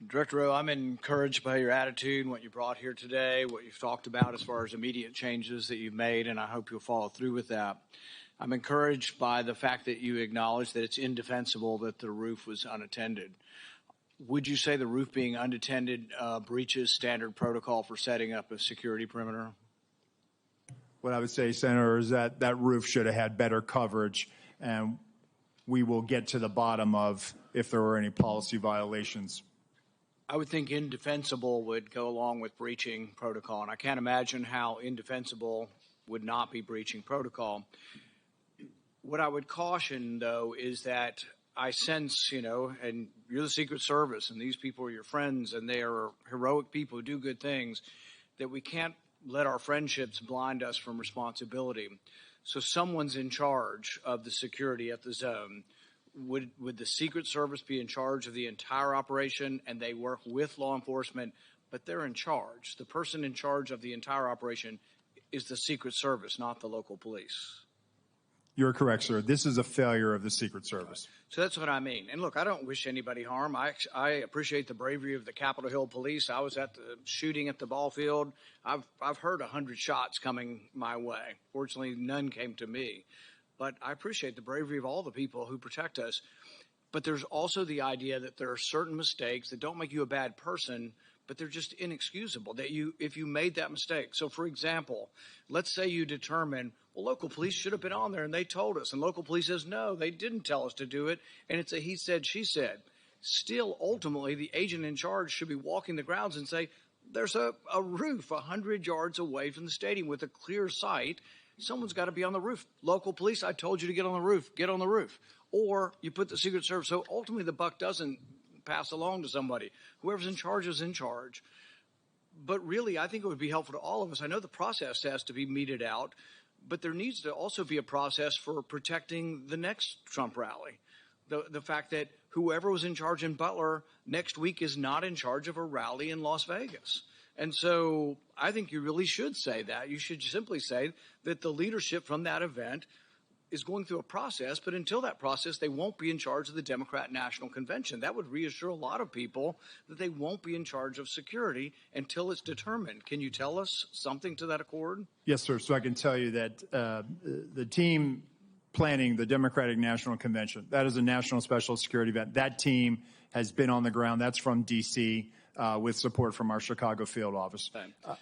Director Rowe, I'm encouraged by your attitude and what you brought here today, what you've talked about as far as immediate changes that you've made, and I hope you'll follow through with that. I'm encouraged by the fact that you acknowledge that it's indefensible that the roof was unattended. Would you say the roof being unattended breaches standard protocol for setting up a security perimeter? What I would say, Senator, is that that roof should have had better coverage, and we will get to the bottom of if there were any policy violations. I would think indefensible would go along with breaching protocol, and I can't imagine how indefensible would not be breaching protocol. What I would caution, though, is that I sense, and you're the Secret Service, and these people are your friends, and they are heroic people who do good things, that we can't let our friendships blind us from responsibility. So someone's in charge of the security at the zone. Would the Secret Service be in charge of the entire operation, and they work with law enforcement, but they're in charge? The person in charge of the entire operation is the Secret Service, not the local police. You're correct, sir. This is a failure of the Secret Service. So that's what I mean. And look, I don't wish anybody harm. I appreciate the bravery of the Capitol Hill police. I was at the shooting at the ball field. I've heard 100 shots coming my way. Fortunately, none came to me. But I appreciate the bravery of all the people who protect us. But there's also the idea that there are certain mistakes that don't make you a bad person, but they're just inexcusable, that if you made that mistake. So, for example, let's say you determine, well, local police should have been on there, and they told us. And local police says, no, they didn't tell us to do it, and it's a he said, she said. Still, ultimately, the agent in charge should be walking the grounds and say, there's a roof 100 yards away from the stadium with a clear sight. Someone's got to be on the roof. Local police, I told you to get on the roof. Get on the roof. Or you put the Secret Service. So ultimately, the buck doesn't pass along to somebody. Whoever's in charge is in charge. But really, I think it would be helpful to all of us. I know the process has to be meted out, but there needs to also be a process for protecting the next Trump rally. The fact that whoever was in charge in Butler next week is not in charge of a rally in Las Vegas. And so I think you really should say that. You should simply say that the leadership from that event is going through a process, but until that process, they won't be in charge of the Democrat National Convention. That would reassure a lot of people that they won't be in charge of security until it's determined. Can you tell us something to that accord? Yes, sir. So I can tell you that the team planning the Democratic National Convention, that is a national special security event. That team has been on the ground. That's from D.C. With support from our Chicago field office.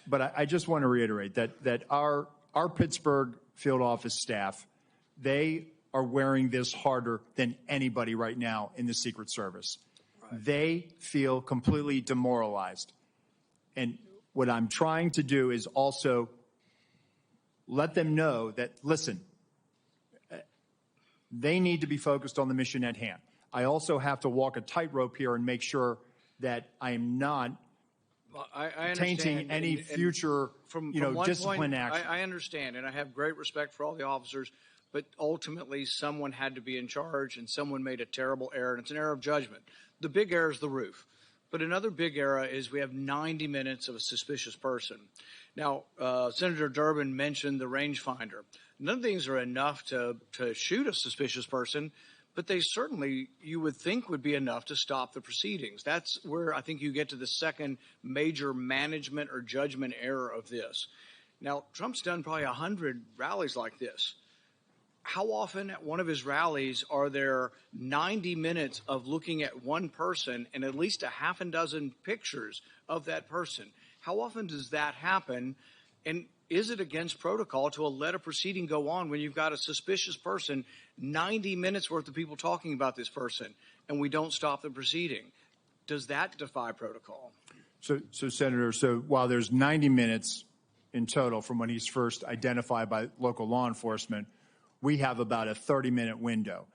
But I just want to reiterate that our Pittsburgh field office staff, they are wearing this harder than anybody right now in the Secret Service. Right. They feel completely demoralized. And what I'm trying to do is also let them know that, listen, they need to be focused on the mission at hand. I also have to walk a tightrope here and make sure that I am not tainting any future discipline action. I understand, and I have great respect for all the officers, but ultimately someone had to be in charge, and someone made a terrible error, and it's an error of judgment. The big error is the roof. But another big error is we have 90 minutes of a suspicious person. Now, Senator Durbin mentioned the rangefinder. None of these are enough to shoot a suspicious person, but they certainly, you would think, would be enough to stop the proceedings. That's where I think you get to the second major management or judgment error of this. Now, Trump's done probably 100 rallies like this. How often at one of his rallies are there 90 minutes of looking at one person and at least a half a dozen pictures of that person? How often does that happen? And is it against protocol to let a proceeding go on when you've got a suspicious person, 90 minutes worth of people talking about this person, and we don't stop the proceeding? Does that defy protocol? So Senator, while there's 90 minutes in total from when he's first identified by local law enforcement, we have about a 30-minute window.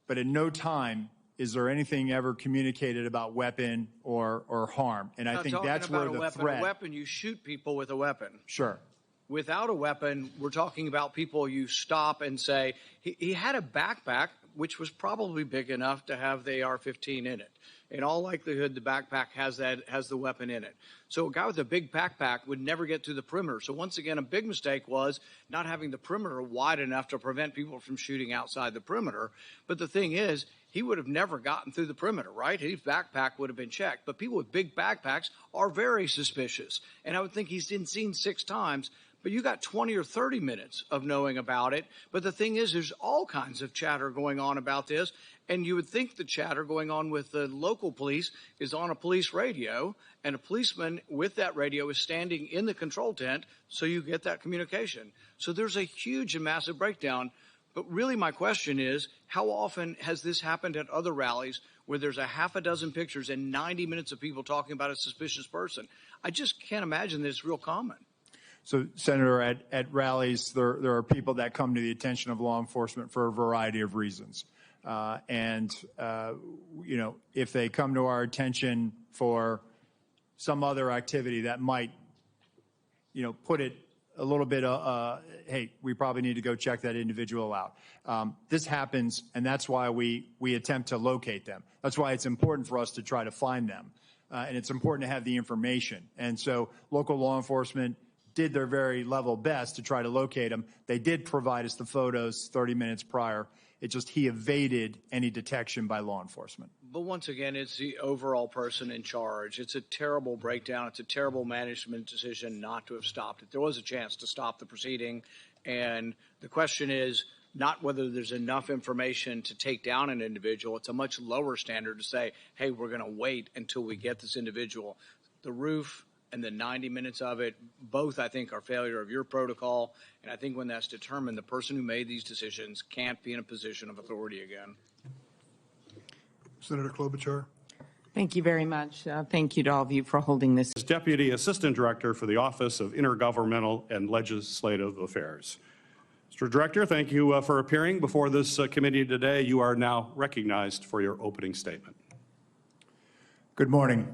But at no time is there anything ever communicated about weapon or harm. And I think that's where the threat. A weapon, you shoot people with a weapon. Sure. Without a weapon, we're talking about people you stop and say, he had a backpack. which was probably big enough to have the AR-15 in it. In all likelihood, the backpack has the weapon in it. So a guy with a big backpack would never get to the perimeter. So once again, a big mistake was not having the perimeter wide enough to prevent people from shooting outside the perimeter. But the thing is, he would have never gotten through the perimeter, right? His backpack would have been checked. But people with big backpacks are very suspicious. And I would think he's been seen 6 times. But you got 20 or 30 minutes of knowing about it. But the thing is, there's all kinds of chatter going on about this. And you would think the chatter going on with the local police is on a police radio, and a policeman with that radio is standing in the control tent, so you get that communication. So there's a huge and massive breakdown. But really my question is, how often has this happened at other rallies where there's a half a dozen pictures and 90 minutes of people talking about a suspicious person? I just can't imagine that it's real common. So, Senator, at rallies, there are people that come to the attention of law enforcement for a variety of reasons. You know, if they come to our attention for some other activity that might, you know, put it a little bit, hey, we probably need to go check that individual out. This happens, and that's why we attempt to locate them. That's why it's important for us to try to find them. And it's important to have the information. And so local law enforcement did their very level best to try to locate him. They did provide us the photos 30 minutes prior. It just, he evaded any detection by law enforcement. But once again, it's the overall person in charge. It's a terrible breakdown. It's a terrible management decision not to have stopped it. There was a chance to stop the proceeding. And the question is not whether there's enough information to take down an individual. It's a much lower standard to say, hey, we're going to wait until we get this individual. The roof and the 90 minutes of it, both, I think, are failure of your protocol. And I think when that's determined, the person who made these decisions can't be in a position of authority again. Senator Klobuchar. Thank you very much. Thank you to all of you for holding this. As Deputy Assistant Director for the Office of Intergovernmental and Legislative Affairs. Mr. Director, thank you for appearing before this committee today. You are now recognized for your opening statement. Good morning.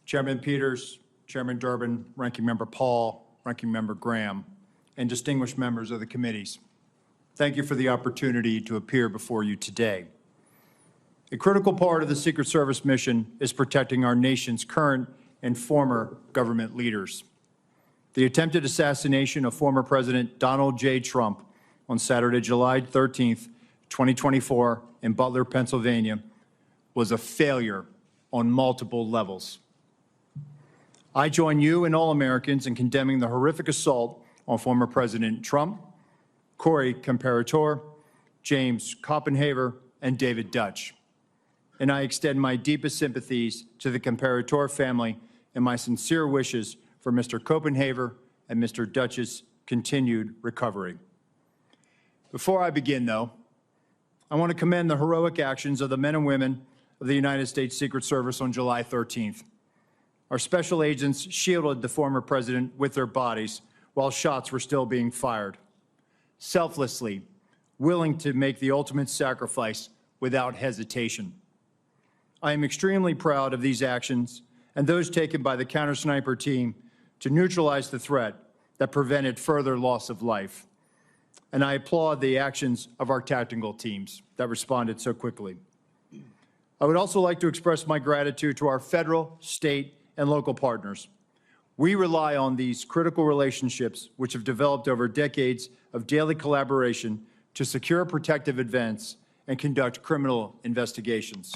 Chairman Peters, Chairman Durbin, Ranking Member Paul, Ranking Member Graham, and distinguished members of the committees. Thank you for the opportunity to appear before you today. A critical part of the Secret Service mission is protecting our nation's current and former government leaders. The attempted assassination of former President Donald J. Trump on Saturday, July 13th, 2024, in Butler, Pennsylvania, was a failure on multiple levels. I join you and all Americans in condemning the horrific assault on former President Trump, Corey Comparator, James Copenhaver, and David Dutch. And I extend my deepest sympathies to the Comparator family and my sincere wishes for Mr. Copenhaver and Mr. Dutch's continued recovery. Before I begin, though, I want to commend the heroic actions of the men and women of the United States Secret Service on July 13th. Our special agents shielded the former president with their bodies while shots were still being fired, selflessly, willing to make the ultimate sacrifice without hesitation. I am extremely proud of these actions and those taken by the counter-sniper team to neutralize the threat that prevented further loss of life. And I applaud the actions of our tactical teams that responded so quickly. I would also like to express my gratitude to our federal, state, and local partners. We rely on these critical relationships, which have developed over decades of daily collaboration to secure protective events and conduct criminal investigations.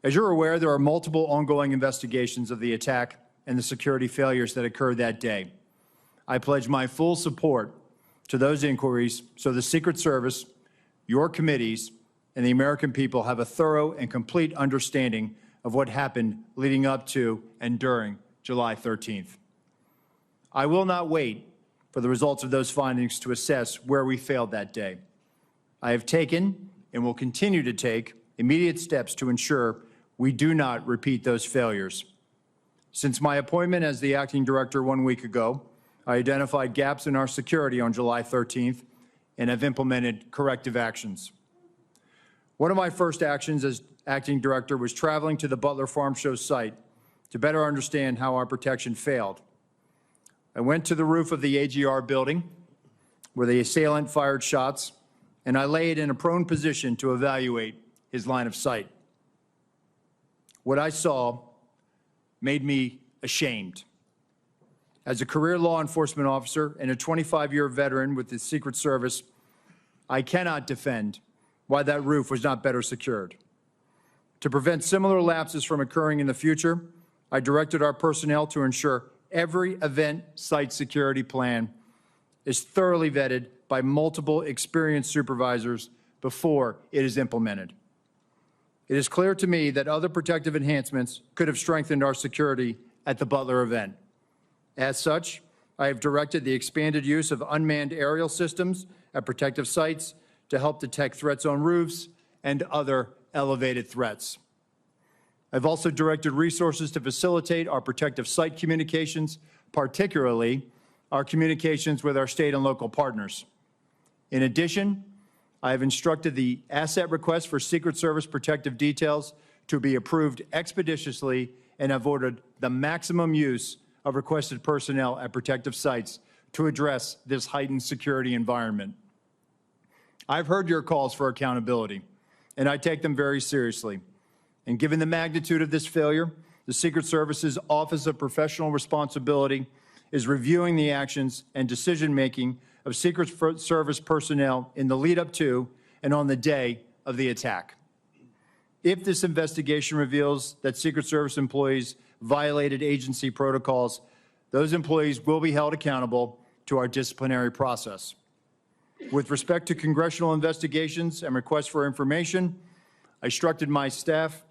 As you're aware, there are multiple ongoing investigations of the attack and the security failures that occurred that day. I pledge my full support to those inquiries so the Secret Service, your committees, and the American people have a thorough and complete understanding of what happened leading up to and during July 13th. I will not wait for the results of those findings to assess where we failed that day. I have taken and will continue to take immediate steps to ensure we do not repeat those failures. Since my appointment as the acting director 1 week ago, I identified gaps in our security on July 13th and have implemented corrective actions. One of my first actions as acting director was traveling to the Butler Farm Show site to better understand how our protection failed. I went to the roof of the AGR building where the assailant fired shots and I lay it in a prone position to evaluate his line of sight. What I saw made me ashamed. As a career law enforcement officer and a 25-year veteran with the Secret Service, I cannot defend why that roof was not better secured. To prevent similar lapses from occurring in the future, I directed our personnel to ensure every event site security plan is thoroughly vetted by multiple experienced supervisors before it is implemented. It is clear to me that other protective enhancements could have strengthened our security at the Butler event. As such, I have directed the expanded use of unmanned aerial systems at protective sites to help detect threats on roofs and other elevated threats. I've also directed resources to facilitate our protective site communications, particularly our communications with our state and local partners. In addition, I have instructed the asset request for Secret Service protective details to be approved expeditiously and have ordered the maximum use of requested personnel at protective sites to address this heightened security environment. I've heard your calls for accountability, and I take them very seriously. And given the magnitude of this failure, the Secret Service's Office of Professional Responsibility is reviewing the actions and decision-making of Secret Service personnel in the lead up to and on the day of the attack. If this investigation reveals that Secret Service employees violated agency protocols, those employees will be held accountable to our disciplinary process. With respect to congressional investigations and requests for information, I instructed my staff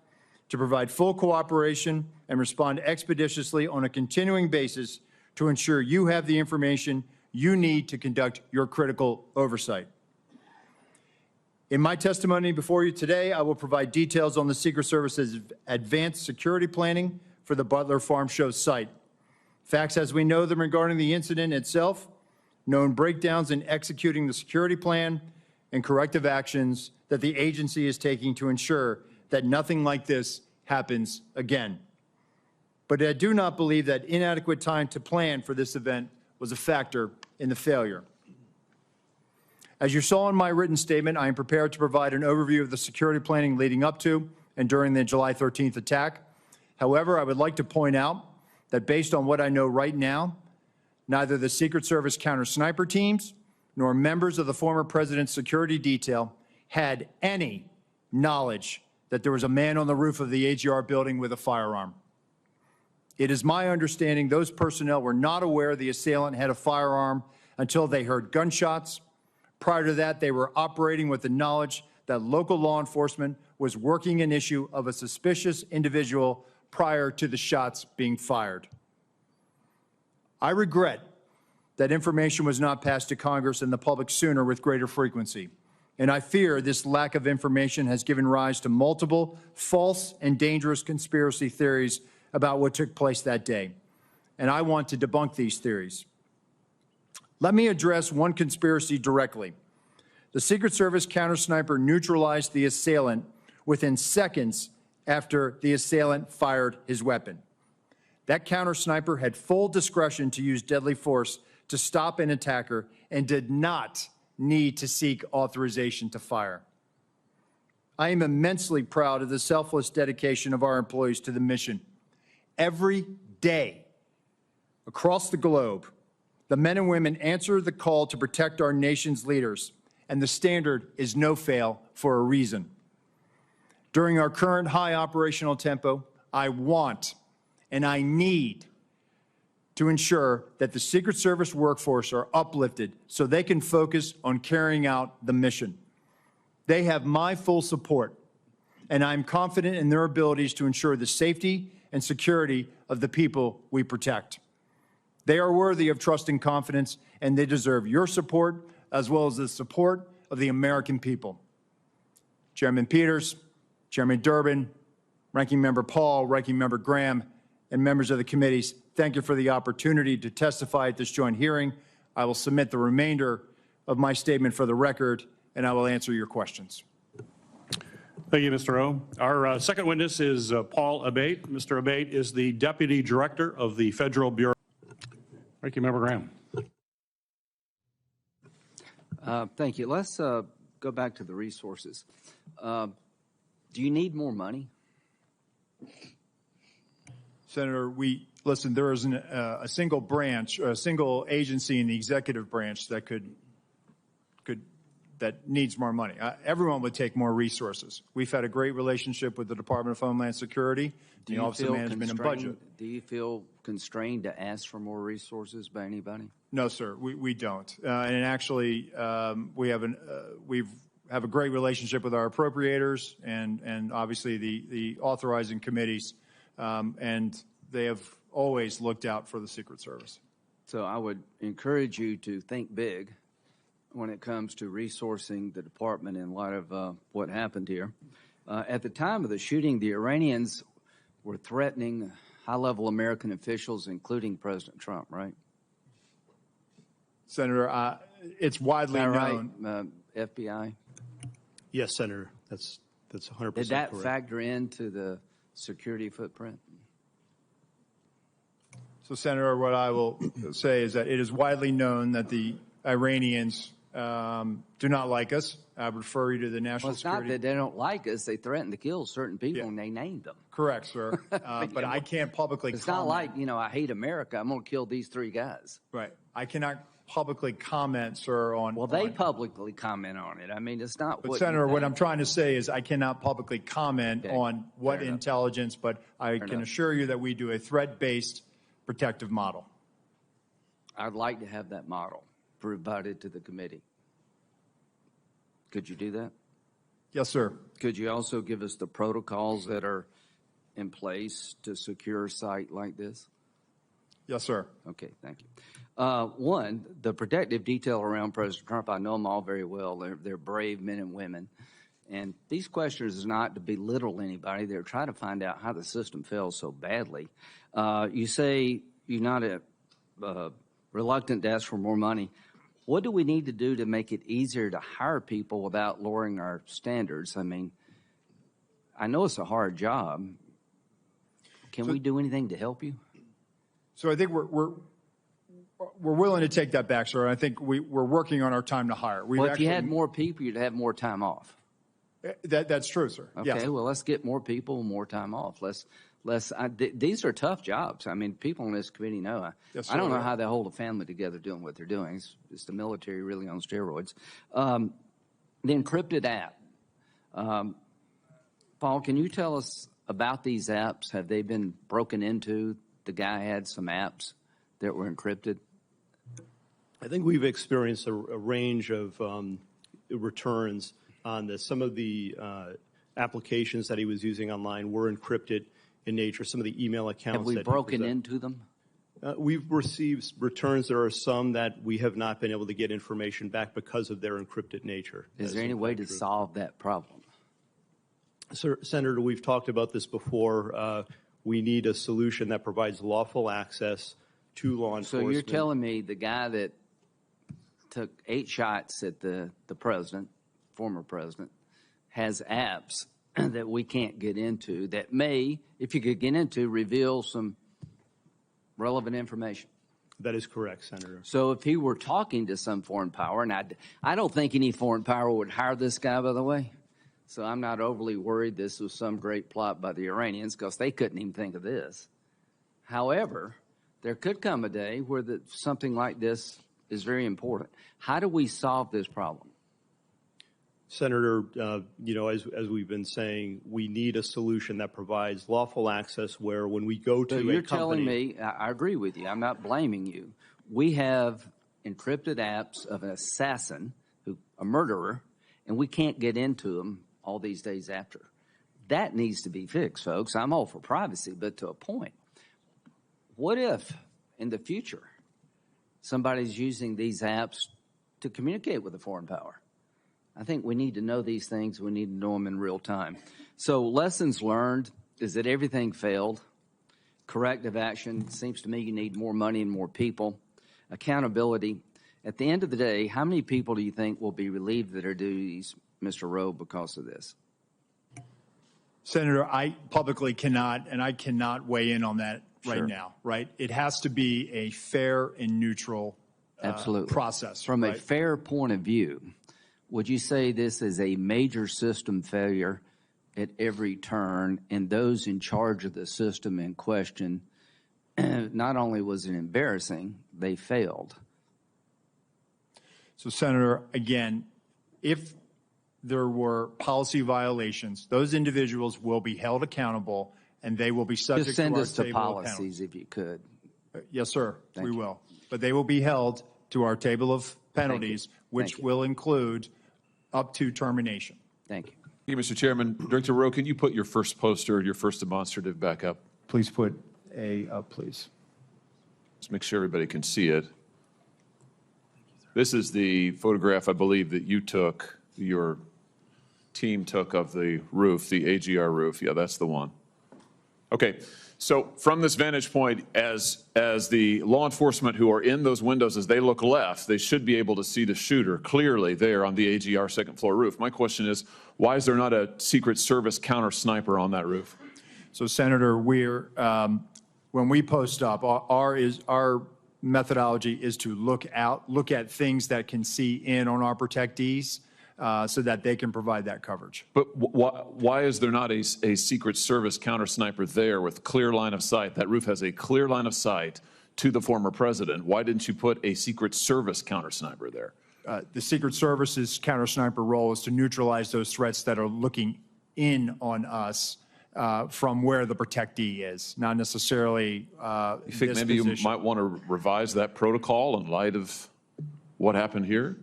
to provide full cooperation and respond expeditiously on a continuing basis to ensure you have the information you need to conduct your critical oversight. In my testimony before you today, I will provide details on the Secret Service's advanced security planning for the Butler Farm Show site. Facts as we know them regarding the incident itself, known breakdowns in executing the security plan, and corrective actions that the agency is taking to ensure that nothing like this happens again. But I do not believe that inadequate time to plan for this event was a factor in the failure. As you saw in my written statement, I am prepared to provide an overview of the security planning leading up to and during the July 13th attack. However, I would like to point out that based on what I know right now, neither the Secret Service counter-sniper teams nor members of the former president's security detail had any knowledge that there was a man on the roof of the AGR building with a firearm. It is my understanding those personnel were not aware the assailant had a firearm until they heard gunshots. Prior to that, they were operating with the knowledge that local law enforcement was working an issue of a suspicious individual prior to the shots being fired. I regret that information was not passed to Congress and the public sooner with greater frequency. And I fear this lack of information has given rise to multiple false and dangerous conspiracy theories about what took place that day. And I want to debunk these theories. Let me address one conspiracy directly. The Secret Service counter-sniper neutralized the assailant within seconds after the assailant fired his weapon. That counter-sniper had full discretion to use deadly force to stop an attacker and did not need to seek authorization to fire. I am immensely proud of the selfless dedication of our employees to the mission. Every day, across the globe, the men and women answer the call to protect our nation's leaders, and the standard is no fail for a reason. During our current high operational tempo, I want and I need to ensure that the Secret Service workforce are uplifted so they can focus on carrying out the mission. They have my full support, and I'm confident in their abilities to ensure the safety and security of the people we protect. They are worthy of trust and confidence, and they deserve your support as well as the support of the American people. Chairman Peters, Chairman Durbin, Ranking Member Paul, Ranking Member Graham, and members of the committees, thank you for the opportunity to testify at this joint hearing. I will submit the remainder of my statement for the record, and I will answer your questions. Thank you, Mr. Rowe. Our second witness is Paul Abate. Mr. Abate is the Deputy Director of the Federal Bureau. Ranking Member Graham. Thank you. Let's go back to the resources. Do you need more money? Senator, listen, there isn't a single branch or a single agency in the executive branch that that needs more money. Everyone would take more resources. We've had a great relationship with the Department of Homeland Security, the Office of Management and Budget. Do you feel constrained to ask for more resources by anybody? No, sir, we don't. And actually, we have a great relationship with our appropriators and obviously the authorizing committees, and they have always looked out for the Secret Service. So I would encourage you to think big when it comes to resourcing the department in light of what happened here. At the time of the shooting, the Iranians were threatening high-level American officials, including President Trump, right? Senator, it's widely known. Right? FBI? Yes, Senator. That's 100% Did that correct. factor into the security footprint? So, Senator, what I will say is that it is widely known that the Iranians do not like us. I would refer you to the National Well, it's Security. not that they don't like us. They threaten to kill certain people, and they named them. Correct, sir. But I can't publicly It's comment. not like, I hate America. I'm going to kill these 3 guys. Right. I cannot publicly comment, sir, on. Well, they publicly comment on it. I mean, it's not But what Senator, you what think. I'm trying to say is I cannot publicly comment Okay. on what Fair enough. intelligence, but I can enough. assure you that we do a threat-based protective model. I'd like to have that model provided to the committee. Could you do that? Yes, sir. Could you also give us the protocols that are in place to secure a site like this? Yes, sir. Okay, thank you. One, the protective detail around President Trump, I know them all very well. They're brave men and women. And these questions is not to belittle anybody. They're trying to find out how the system fails so badly. You say you're not reluctant to ask for more money. What do we need to do to make it easier to hire people without lowering our standards? I mean, I know it's a hard job. Can we do anything to help you? So I think we're willing to take that back, sir. I think we're working on our time to hire. Well, if you had more people, you'd have more time off. That's true, sir. Okay, Yes. well, let's get more people, more time off. These are tough jobs. I mean, people on this committee know. Yes, I don't sir. know how they hold a family together doing what they're doing. It's the military really on steroids. The encrypted app. Paul, can you tell us about these apps? Have they been broken into? The guy had some apps that were encrypted. I think we've experienced a range of returns on this. Some of the applications that he was using online were encrypted in nature. Some of the email accounts. Have we that broken into them? We've received returns. There are some that we have not been able to get information back because of their encrypted nature. Is there any way to solve that problem? Sir, Senator, we've talked about this before. We need a solution that provides lawful access to law enforcement. So you're telling me the guy that took 8 shots at the president, former president, has apps that we can't get into that may, if you could get into, reveal some relevant information. That is correct, Senator. So if he were talking to some foreign power, and I don't think any foreign power would hire this guy, by the way. So I'm not overly worried this was some great plot by the Iranians because they couldn't even think of this. However, there could come a day where something like this is very important. How do we solve this problem? Senator, as we've been saying, we need a solution that provides lawful access where when we go to So a you're company. telling me, I agree with you, I'm not blaming you. We have encrypted apps of an assassin, a murderer, and we can't get into them all these days after. That needs to be fixed, folks. I'm all for privacy, but to a point. What if, in the future, somebody's using these apps to communicate with a foreign power? I think we need to know these things. We need to know them in real time. So lessons learned is that everything failed. Corrective action, seems to me you need more money and more people. Accountability. At the end of the day, how many people do you think will be relieved of their duties, Mr. Rowe, because of this? Senator, I publicly cannot, and I cannot weigh in on that right now, right? It has to be a fair and neutral Absolutely. process. From a right? fair point of view, Would you say this is a major system failure at every turn, and those in charge of the system in question, not only was it embarrassing, they failed? So, Senator, again, if there were policy violations, those individuals will be held accountable, and they will be subject Just send to our us the table of policies penalties. if you could. Yes, sir, we you. will. But they will be held to our table of penalties, which you. will include up to termination. Thank you. Thank you, Mr. Chairman. Director Rowe, can you put your first poster, your first demonstrative back up? Please put A up, please. Let's make sure everybody can see it. This is the photograph, I believe, that you took, your team took of the roof, the AGR roof. Yeah, that's the one. Okay, so from this vantage point, as the law enforcement who are in those windows, as they look left, they should be able to see the shooter clearly there on the AGR second floor roof. My question is, why is there not a Secret Service counter sniper on that roof? So, Senator, we're when we post up, our methodology is to look at things that can see in on our protectees, so that they can provide that coverage. But why is there not a Secret Service counter sniper there with clear line of sight? That roof has a clear line of sight to the former president. Why didn't you put a Secret Service counter sniper there? The Secret Service's counter sniper role is to neutralize those threats that are looking in on us from where the protectee is, not necessarily You think maybe you might want to revise that protocol in light of what happened here?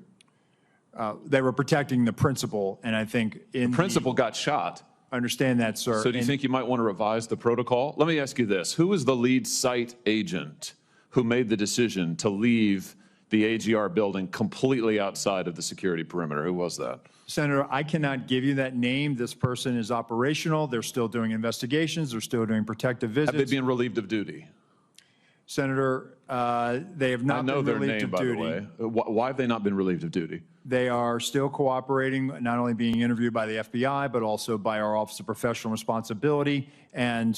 They were protecting the principal, and I think in The principal got shot. I understand that, sir. So do you think you might want to revise the protocol? Let me ask you this. Who was the lead site agent who made the decision to leave the AGR building completely outside of the security perimeter? Who was that? Senator, I cannot give you that name. This person is operational. They're still doing investigations. They're still doing protective visits. Have they been relieved of duty? Senator, they have not I know been their relieved name, of by the duty. way. Why have they not been relieved of duty? They are still cooperating, not only being interviewed by the FBI, but also by our Office of Professional Responsibility. And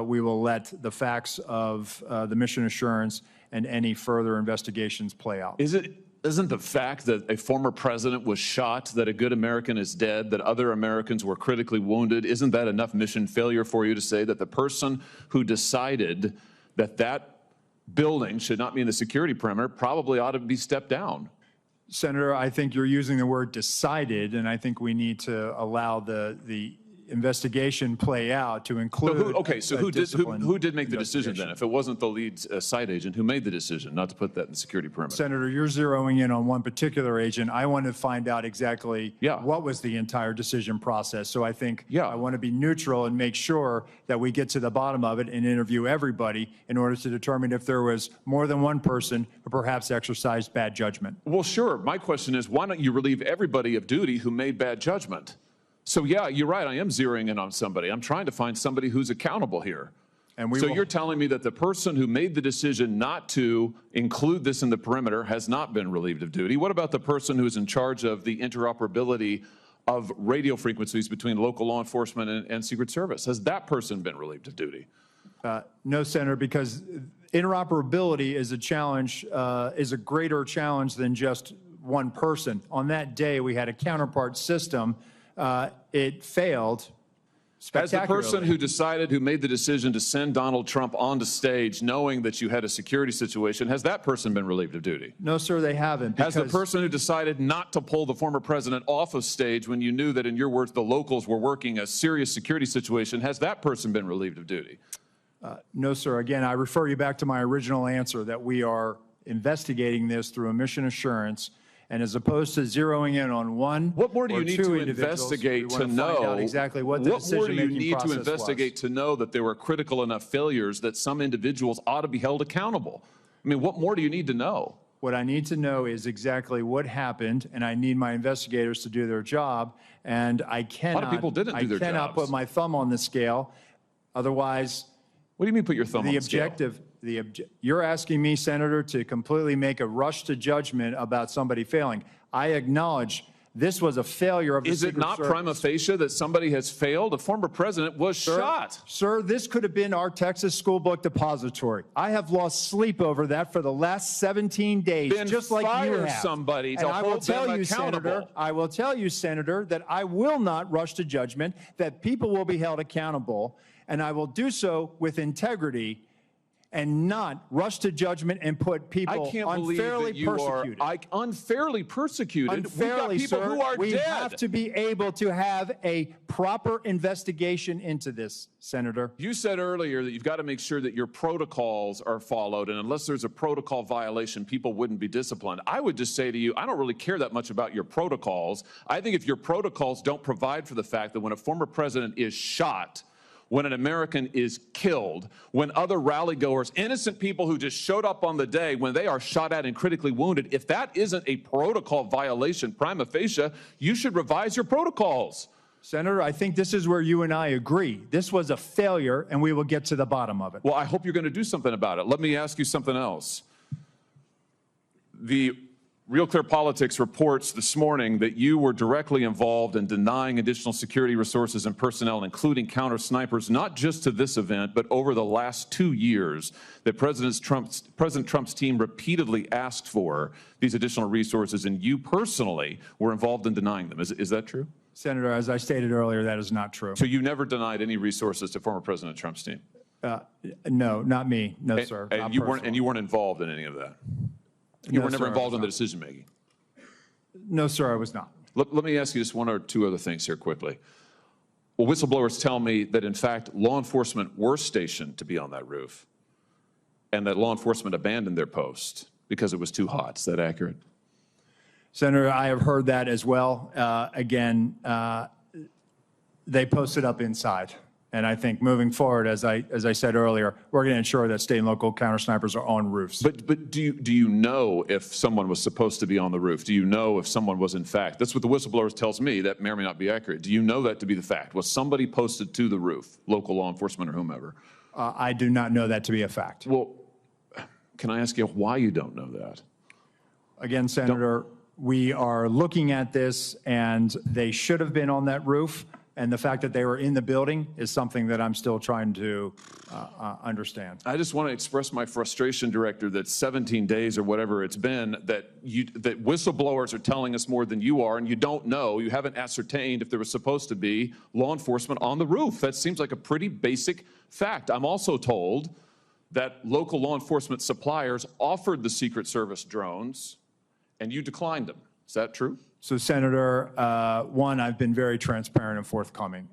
we will let the facts of the mission assurance and any further investigations play out. Isn't the fact that a former president was shot, that a good American is dead, that other Americans were critically wounded, isn't that enough mission failure for you to say that the person who decided that that building should not be in the security perimeter probably ought to be stepped down? Senator, I think you're using the word decided, and I think we need to allow the investigation play out to include. So who did make the decision then? If it wasn't the lead site agent, who made the decision not to put that in the security perimeter? Senator, you're zeroing in on one particular agent. I want to find out exactly what was the entire decision process. So I think I want to be neutral and make sure that we get to the bottom of it and interview everybody in order to determine if there was more than one person who perhaps exercised bad judgment. Well, sure. My question is, why don't you relieve everybody of duty who made bad judgment? So, yeah, you're right. I am zeroing in on somebody. I'm trying to find somebody who's accountable here. And you're telling me that the person who made the decision not to include this in the perimeter has not been relieved of duty. What about the person who's in charge of the interoperability of radio frequencies between local law enforcement and Secret Service? Has that person been relieved of duty? No, Senator, because interoperability is a challenge, is a greater challenge than just one person. On that day, we had a counterpart system. It failed spectacularly. Has the person who made the decision to send Donald Trump onto stage knowing that you had a security situation, has that person been relieved of duty? No, sir, they haven't. Has the person who decided not to pull the former president off of stage when you knew that, in your words, the locals were working a serious security situation, has that person been relieved of duty? No, sir. Again, I refer you back to my original answer that we are investigating this through a mission assurance. And as opposed to zeroing in on one, what more do you need to investigate to know exactly what the decision-making process was? What more do you need to investigate to know that there were critical enough failures that some individuals ought to be held accountable? I mean, what more do you need to know? What I need to know is exactly what happened, and I need my investigators to do their job. And I cannot. A lot of people didn't do their jobs. I cannot put my thumb on the scale. Otherwise, what do you mean put your thumb on the scale? You're asking me, Senator, to completely make a rush to judgment about somebody failing. I acknowledge This was a failure of the Is it Secret not Service. prima facie that somebody has failed? A former president was shot. Sir, this could have been our Texas school book depository. I have lost sleep over that for the last 17 days, Then just like you fire have. somebody to And I will hold them tell you, accountable. Senator, I will tell you, Senator, that I will not rush to judgment, that people will be held accountable, and I will do so with integrity and not rush to judgment and put people I can't believe unfairly that you persecuted. are unfairly persecuted. Unfairly, We've got people sir, who are we dead. have to be able to have a proper investigation into this, Senator. You said earlier that you've got to make sure that your protocols are followed, and unless there's a protocol violation, people wouldn't be disciplined. I would just say to you, I don't really care that much about your protocols. I think if your protocols don't provide for the fact that when a former president is shot, when an American is killed, when other rally goers, innocent people who just showed up on the day, when they are shot at and critically wounded, if that isn't a protocol violation prima facie, you should revise your protocols. Senator, I think this is where you and I agree. This was a failure, and we will get to the bottom of it. Well, I hope you're going to do something about it. Let me ask you something else. The Real Clear Politics reports this morning that you were directly involved in denying additional security resources and personnel, including counter snipers, not just to this event, but over the last 2 years, that President Trump's team repeatedly asked for these additional resources, and you personally were involved in denying them. Is that true? Senator, as I stated earlier, that is not true. So you never denied any resources to former President Trump's team? No, not me. No, sir. And you weren't involved in any of that? You No, were never sir, I involved was in the not. decision-making? No, sir, I was not. Let me ask you just one or two other things here quickly. Well, whistleblowers tell me that, in fact, law enforcement were stationed to be on that roof and that law enforcement abandoned their post because it was too hot. Is that accurate? Senator, I have heard that as well. Again, they posted up inside. And I think moving forward, as I said earlier, we're going to ensure that state and local counter snipers are on roofs. But do you know if someone was supposed to be on the roof? Do you know if someone was in fact? That's what the whistleblowers tells me. That may or may not be accurate. Do you know that to be the fact? Was somebody posted to the roof, local law enforcement or whomever? I do not know that to be a fact. Well, can I ask you why you don't know that? Again, Senator, we are looking at this, and they should have been on that roof. And the fact that they were in the building is something that I'm still trying to understand. I just want to express my frustration, Director, that 17 days or whatever it's been, that whistleblowers are telling us more than you are, and you don't know, you haven't ascertained if there was supposed to be law enforcement on the roof. That seems like a pretty basic fact. I'm also told that local law enforcement suppliers offered the Secret Service drones, and you declined them. Is that true? So, Senator, one, I've been very transparent and forthcoming.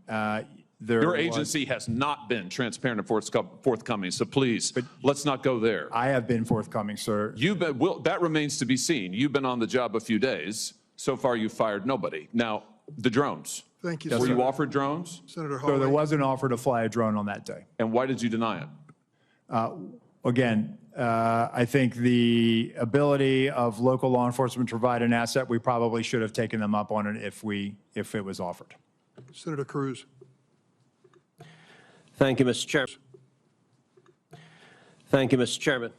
Your agency has not been transparent and forthcoming, so please, let's not go there. I have been forthcoming, sir. That remains to be seen. You've been on the job a few days. So far, you've fired nobody. Now, the drones. Thank you, Were Senator. you offered drones? Senator So there Hawley. was an offer to fly a drone on that day. And why did you deny it? Again, I think the ability of local law enforcement to provide an asset, we probably should have taken them up on it if it was offered. Senator Cruz. Thank you, Mr. Chairman. Thank you, Mr. Chairman.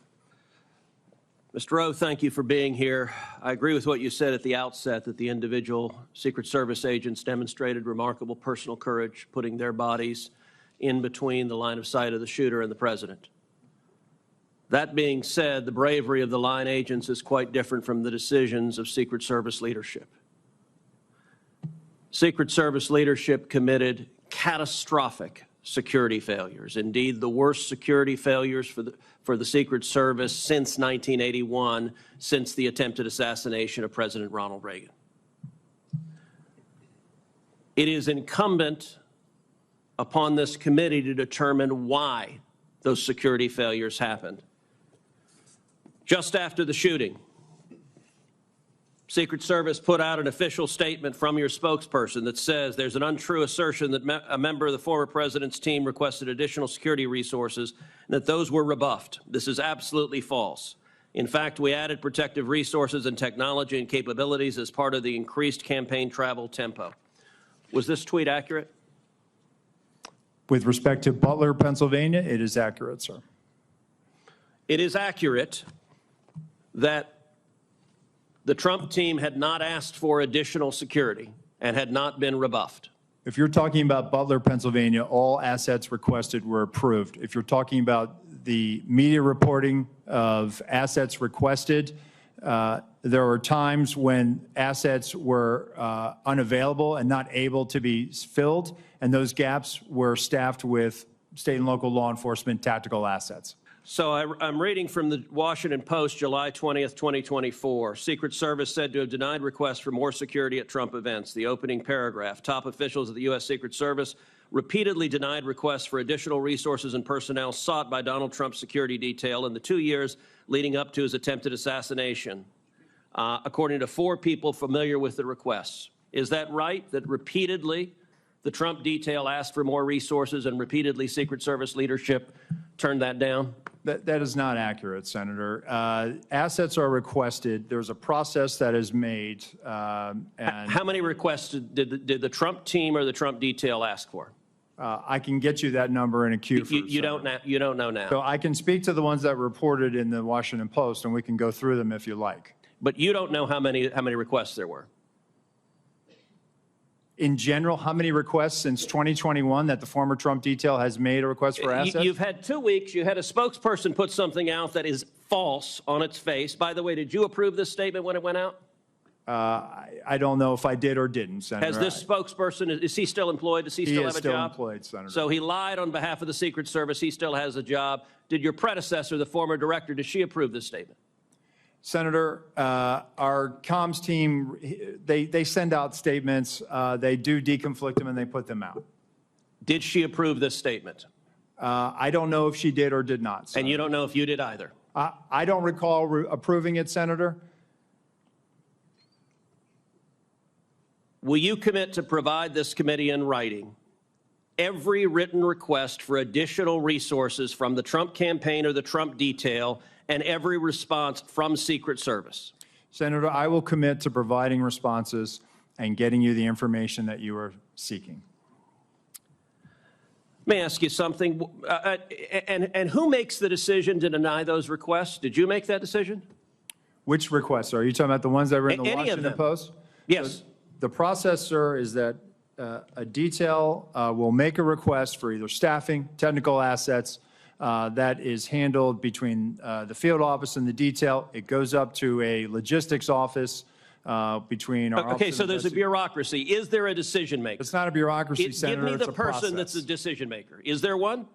Mr. Rowe, thank you for being here. I agree with what you said at the outset, that the individual Secret Service agents demonstrated remarkable personal courage, putting their bodies in between the line of sight of the shooter and the president. That being said, the bravery of the line agents is quite different from the decisions of Secret Service leadership. Secret Service leadership committed catastrophic security failures, indeed the worst security failures for the Secret Service since 1981, since the attempted assassination of President Ronald Reagan. It is incumbent upon this committee to determine why those security failures happened. Just after the shooting, Secret Service put out an official statement from your spokesperson that says there's an untrue assertion that a member of the former president's team requested additional security resources and that those were rebuffed. This is absolutely false. In fact, we added protective resources and technology and capabilities as part of the increased campaign travel tempo. Was this tweet accurate? With respect to Butler, Pennsylvania, it is accurate, sir. It is accurate that the Trump team had not asked for additional security and had not been rebuffed? If you're talking about Butler, Pennsylvania, all assets requested were approved. If you're talking about the media reporting of assets requested, there were times when assets were unavailable and not able to be filled, and those gaps were staffed with state and local law enforcement tactical assets. So I'm reading from the Washington Post, July 20th, 2024. Secret Service said to have denied requests for more security at Trump events. The opening paragraph, top officials of the U.S. Secret Service repeatedly denied requests for additional resources and personnel sought by Donald Trump's security detail in the 2 years leading up to his attempted assassination, according to 4 people familiar with the requests. Is that right, that repeatedly the Trump detail asked for more resources and repeatedly Secret Service leadership turned that down? That is not accurate, Senator. Assets are requested. There's a process that is made. And how many requests did the Trump team or the Trump detail ask for? I can get you that number in a queue. You don't know now. So I can speak to the ones that reported in the Washington Post, and we can go through them if you like. But you don't know how many requests there were. In general, how many requests since 2021 that the former Trump detail has made a request for assets? You've had 2 weeks. You had a spokesperson put something out that is false on its face. By the way, did you approve this statement when it went out? I don't know if I did or didn't, Senator. Has this spokesperson, is he still employed? Does he still have a job? He is still employed, Senator. So he lied on behalf of the Secret Service. He still has a job. Did your predecessor, the former director, did she approve this statement? Senator, our comms team, they send out statements. They do deconflict them and they put them out. Did she approve this statement? I don't know if she did or did not, Senator. And you don't know if you did either? I don't recall approving it, Senator. Will you commit to provide this committee in writing every written request for additional resources from the Trump campaign or the Trump detail and every response from Secret Service? Senator, I will commit to providing responses and getting you the information that you are seeking. Let me ask you something. And who makes the decision to deny those requests? Did you make that decision? Which requests? Are you talking about the ones that were in the Any Washington Post? Yes. So the process, sir, is that a detail will make a request for either staffing, technical assets. That is handled between the field office and the detail. It goes up to a logistics office between our Okay, so there's a bureaucracy. Is there a decision maker? It's not a bureaucracy, Senator. Give me the it's a person process. that's a decision maker. Is there one?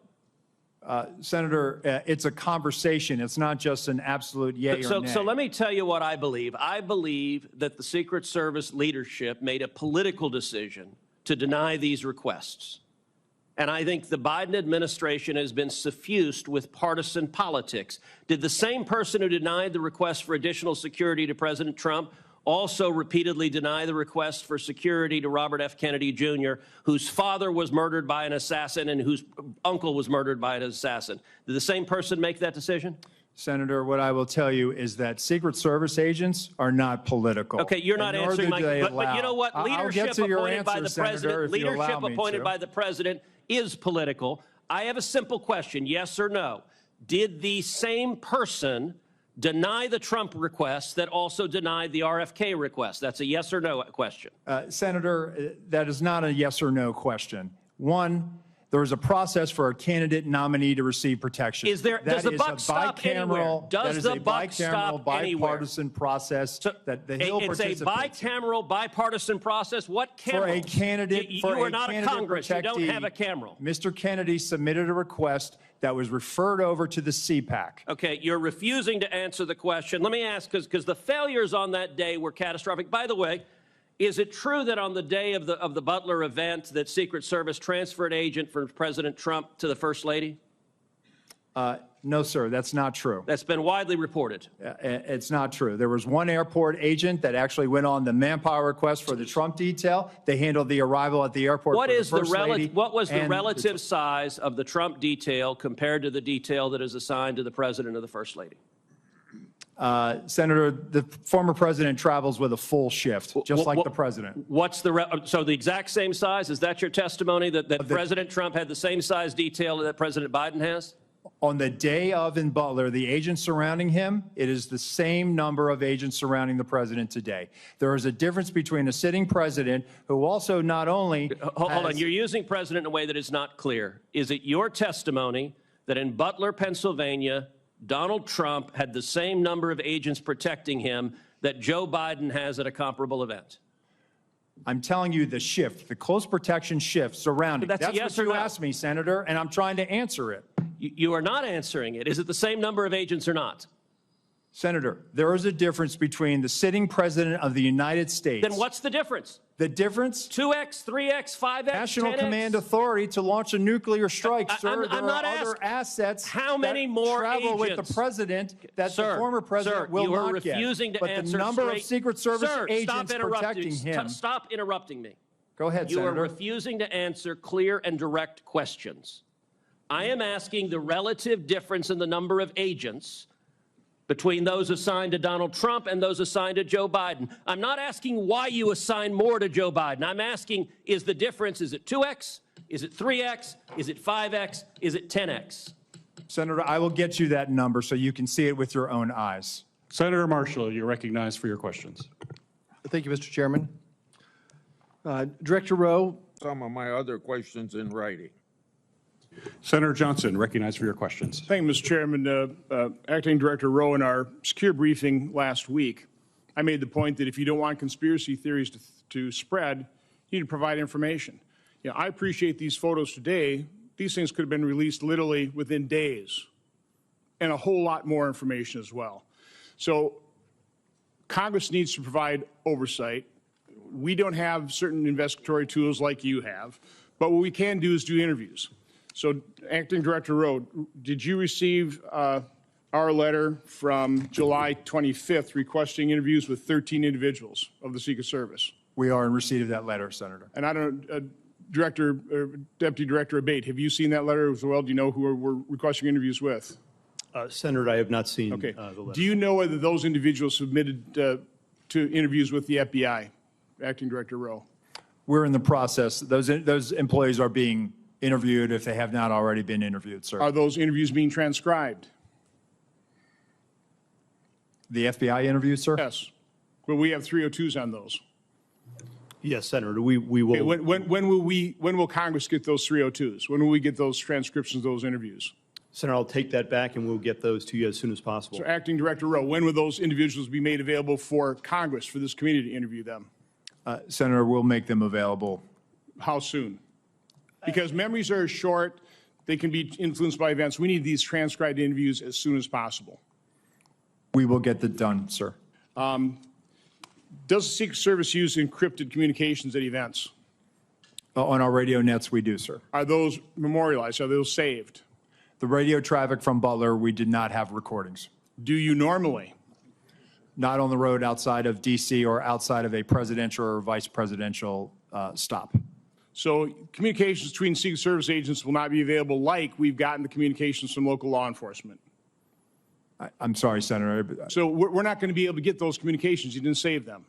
Senator, it's a conversation. It's not just an absolute yay or nay. So let me tell you what I believe. I believe that the Secret Service leadership made a political decision to deny these requests. And I think the Biden administration has been suffused with partisan politics. Did the same person who denied the request for additional security to President Trump also repeatedly deny the request for security to Robert F. Kennedy Jr., whose father was murdered by an assassin and whose uncle was murdered by an assassin? Did the same person make that decision? Senator, what I will tell you is that Secret Service agents are not political. Okay, you're not answering my question. But you know what? Leadership appointed by the president, leadership appointed by the president is political. I have a simple question, yes or no. Did the same person deny the Trump request that also denied the RFK request? That's a yes or no question. Senator, that is not a yes or no question. One, there is a process for a candidate nominee to receive protection. Does the buck stop anywhere? Does the buck stop anywhere? Bipartisan process that the Hill participates in. It's a bicameral, bipartisan process. What cameral? For a candidate, you are not a Congress. You don't have a cameral. Mr. Kennedy submitted a request that was referred over to the CPAC. Okay, you're refusing to answer the question. Let me ask, because the failures on that day were catastrophic. By the way, is it true that on the day of the Butler event that Secret Service transferred agent from President Trump to the First Lady? No, sir, that's not true. That's been widely reported. It's not true. There was one airport agent that actually went on the manpower request for the Trump detail. They handled the arrival at the airport What for is the First Lady. What was the relative size of the Trump detail compared to the detail that is assigned to the President or the First Lady? Senator, the former president travels with a full shift, just like the president. What's so the exact same size? Is that your testimony that President Trump had the same size detail that President Biden has? On the day of in Butler, the agents surrounding him, it is the same number of agents surrounding the president today. There is a difference between a sitting president who also not only Hold on, you're using president in a way that is not clear. Is it your testimony that in Butler, Pennsylvania, Donald Trump had the same number of agents protecting him that Joe Biden has at a comparable event? I'm telling you the shift, the close protection shift surrounding. That's a yes what or you no. asked me, Senator, and I'm trying to answer it. You are not answering it. Is it the same number of agents or not? Senator, there is a difference between the sitting president of the United States. Then what's the difference? The difference? 2x, 3x, 5x, National 10x? Command Authority to launch a nuclear strike, sir. I'm not there are other asking assets how many that more travel with agents? the president that Sir, the former president will you are not get. refusing to but answer the number straight. of Secret Service Sir, agents protecting him. Stop interrupting me. Go ahead, You Senator. are refusing to answer clear and direct questions. I am asking the relative difference in the number of agents between those assigned to Donald Trump and those assigned to Joe Biden. I'm not asking why you assign more to Joe Biden. I'm asking, is the difference, is it 2x? Is it 3x? Is it 5x? Is it 10x? Senator, I will get you that number so you can see it with your own eyes. Senator Marshall, you're recognized for your questions. Thank you, Mr. Chairman. Director Rowe. Some of my other questions in writing. Senator Johnson, recognized for your questions. Thank you, Mr. Chairman. Acting Director Rowe, in our secure briefing last week, I made the point that if you don't want conspiracy theories to spread, you need to provide information. You know, I appreciate these photos today. These things could have been released literally within days, and a whole lot more information as well. So Congress needs to provide oversight. We don't have certain investigatory tools like you have, but what we can do is do interviews. So, Acting Director Rowe, did you receive our letter from July 25th requesting interviews with 13 individuals of the Secret Service? We are in receipt of that letter, Senator. And I don't, Director, Deputy Director Abate, have you seen that letter as well? Do you know who we're requesting interviews with? Senator, I have not seen Okay. the letter. Do you know whether those individuals submitted to interviews with the FBI? Acting Director Rowe. We're in the process. Those employees are being interviewed if they have not already been interviewed, sir. Are those interviews being transcribed? The FBI interviews, sir? Yes. Well, we have 302s on those. Yes, Senator, we will. Okay, when will Congress get those 302s? When will we get those transcriptions of those interviews? Senator, I'll take that back and we'll get those to you as soon as possible. So, Acting Director Rowe, when will those individuals be made available for Congress, for this committee to interview them? Senator, we'll make them available. How soon? Because memories are short. They can be influenced by events. We need these transcribed interviews as soon as possible. We will get that done, sir. Does the Secret Service use encrypted communications at events? On our radio nets, we do, sir. Are those memorialized? Are those saved? The radio traffic from Butler, we did not have recordings. Do you normally? Not on the road outside of D.C. or outside of a presidential or vice presidential stop. So communications between Secret Service agents will not be available like we've gotten the communications from local law enforcement. I'm sorry, Senator. So we're not going to be able to get those communications. You didn't save them.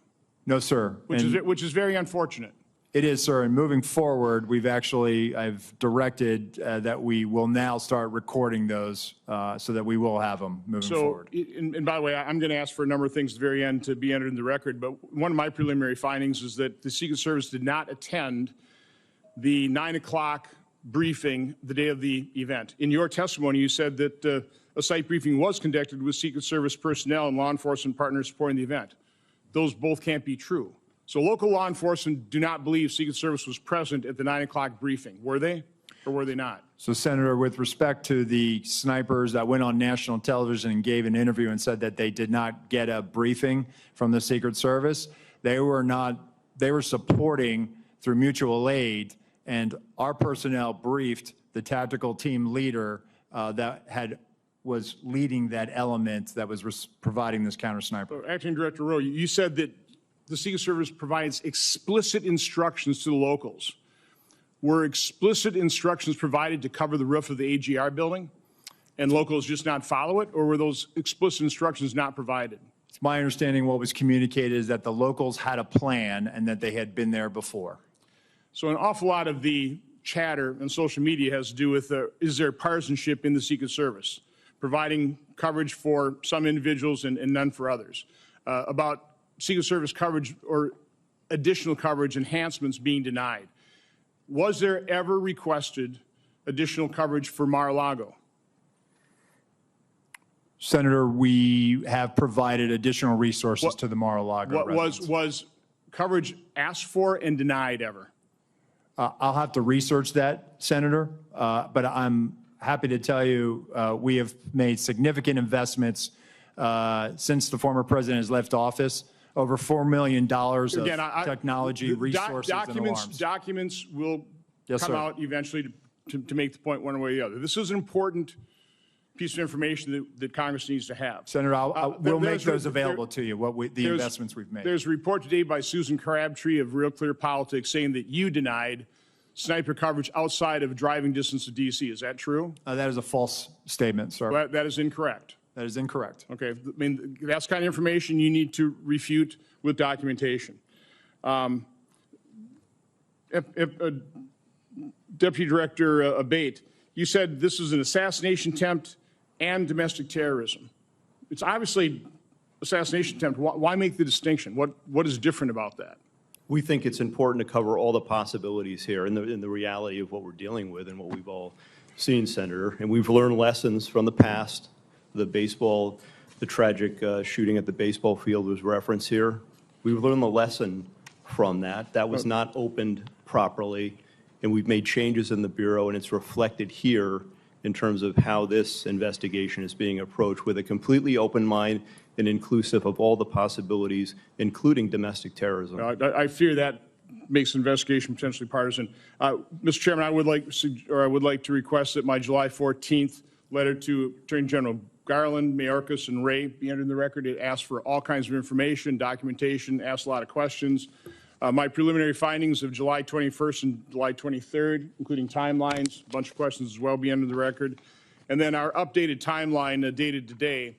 No, sir. Which is very unfortunate. It is, sir. And moving forward, I've directed that we will now start recording those so that we will have them moving forward. And by the way, I'm going to ask for a number of things at the very end to be entered in the record, but one of my preliminary findings is that the Secret Service did not attend the 9 o'clock briefing the day of the event. In your testimony, you said that a site briefing was conducted with Secret Service personnel and law enforcement partners supporting the event. Those both can't be true. So local law enforcement do not believe Secret Service was present at the 9 o'clock briefing. Were they or were they not? So, Senator, with respect to the snipers that went on national television and gave an interview and said that they did not get a briefing from the Secret Service, they were supporting through mutual aid, and our personnel briefed the tactical team leader that was leading that element that was providing this counter sniper. Acting Director Rowe, you said that the Secret Service provides explicit instructions to the locals. Were explicit instructions provided to cover the roof of the AGR building and locals just not follow it, or were those explicit instructions not provided? It's my understanding what was communicated is that the locals had a plan and that they had been there before. So an awful lot of the chatter on social media has to do with is there partisanship in the Secret Service, providing coverage for some individuals and none for others, about Secret Service coverage or additional coverage enhancements being denied. Was there ever requested additional coverage for Mar-a-Lago? Senator, we have provided additional resources to the Mar-a-Lago residents. Was coverage asked for and denied ever? I'll have to research that, Senator, but I'm happy to tell you we have made significant investments since the former president has left office, over $4 million of technology, resources, and alarms. Documents will come out eventually to make the point one way or the other. This is an important piece of information that Congress needs to have. Senator, we'll make those available to you, the investments we've made. There's a report today by Susan Crabtree of Real Clear Politics saying that you denied sniper coverage outside of driving distance of D.C. Is that true? That is a false statement, sir. Well, that is incorrect. That is incorrect. Okay. I mean, that's the kind of information you need to refute with documentation. Deputy Director Abate, you said this is an assassination attempt and domestic terrorism. It's obviously assassination attempt. Why make the distinction? What is different about that? We think it's important to cover all the possibilities here and the reality of what we're dealing with and what we've all seen, Senator. And we've learned lessons from the past. The tragic shooting at the baseball field was referenced here. We've learned the lesson from that. That was not opened properly, and we've made changes in the Bureau, and it's reflected here in terms of how this investigation is being approached with a completely open mind and inclusive of all the possibilities, including domestic terrorism. I fear that makes the investigation potentially partisan. Mr. Chairman, I would like to request that my July 14th letter to Attorney General Garland, Mayorkas, and Ray be entered in the record. It asks for all kinds of information, documentation, asks a lot of questions. My preliminary findings of July 21st and July 23rd, including timelines, a bunch of questions as well, be entered in the record. And then our updated timeline dated today.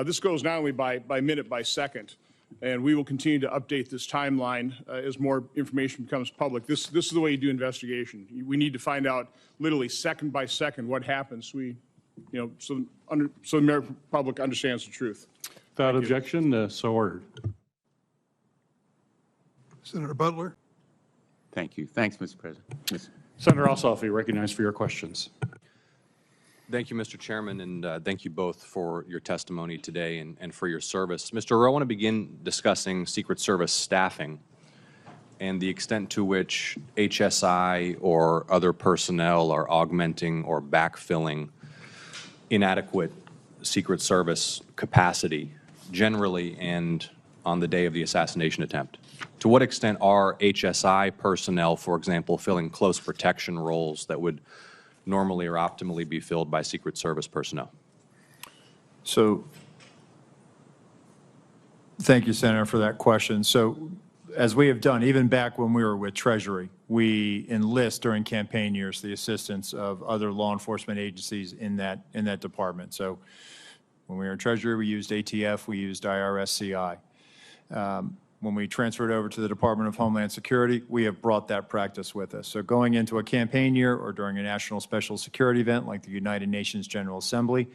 This goes not only by minute, by second, and we will continue to update this timeline as more information becomes public. This is the way you do investigation. We need to find out literally second by second what happens. So the American public understands the truth. Without objection, so ordered. Senator Butler. Thank you. Thanks, Mr. President. Senator Ossoff, you recognized for your questions. Thank you, Mr. Chairman, and thank you both for your testimony today and for your service. Mr. Rowe, I want to begin discussing Secret Service staffing and the extent to which HSI or other personnel are augmenting or backfilling inadequate Secret Service capacity generally and on the day of the assassination attempt. To what extent are HSI personnel, for example, filling close protection roles that would normally or optimally be filled by Secret Service personnel? So thank you, Senator, for that question. So as we have done, even back when we were with Treasury, we enlist during campaign years the assistance of other law enforcement agencies in that department. So when we were in Treasury, we used ATF, we used IRS-CI. When we transferred over to the Department of Homeland Security, we have brought that practice with us. So going into a campaign year or during a national special security event like the United Nations General Assembly,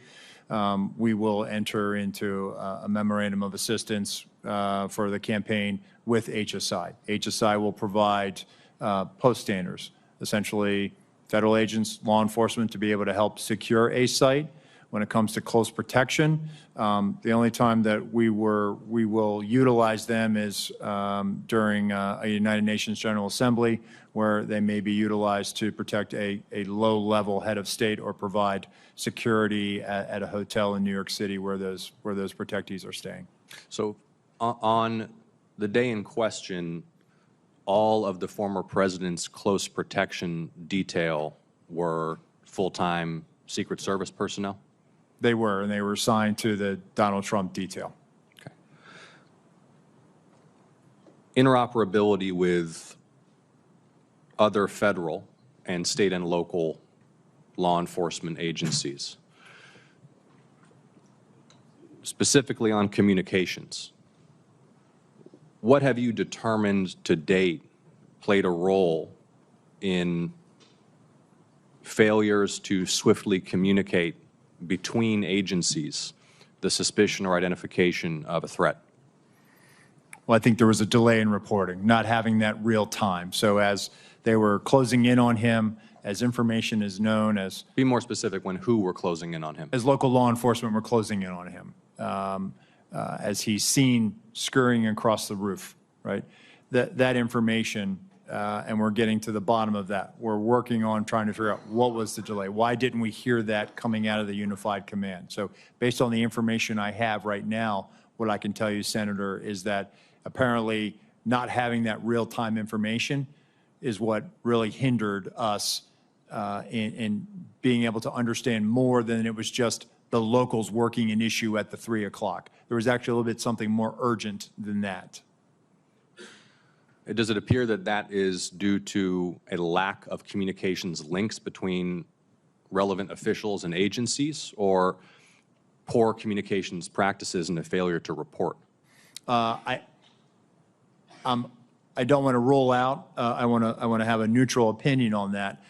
we will enter into a memorandum of assistance for the campaign with HSI. HSI will provide post standers, essentially federal agents, law enforcement, to be able to help secure a site. When it comes to close protection, the only time that we will utilize them is during a United Nations General Assembly, where they may be utilized to protect a low-level head of state or provide security at a hotel in New York City where those protectees are staying. So on the day in question, all of the former president's close protection detail were full-time Secret Service personnel? They were, and they were assigned to the Donald Trump detail. Okay. Interoperability with other federal and state and local law enforcement agencies, specifically on communications. What have you determined to date played a role in failures to swiftly communicate between agencies the suspicion or identification of a threat? Well, I think there was a delay in reporting, not having that real time. So as they were closing in on him, as information is known, as Be more specific when who were closing in on him. as local law enforcement were closing in on him, as he's seen scurrying across the roof, right? That information, and we're getting to the bottom of that. We're working on trying to figure out what was the delay. Why didn't we hear that coming out of the unified command? So based on the information I have right now, what I can tell you, Senator, is that apparently not having that real-time information is what really hindered us in being able to understand more than it was just the locals working an issue at the 3 o'clock. There was actually a little bit something more urgent than that. Does it appear that that is due to a lack of communications links between relevant officials and agencies, or poor communications practices and a failure to report? I don't want to rule out. I want to have a neutral opinion on that.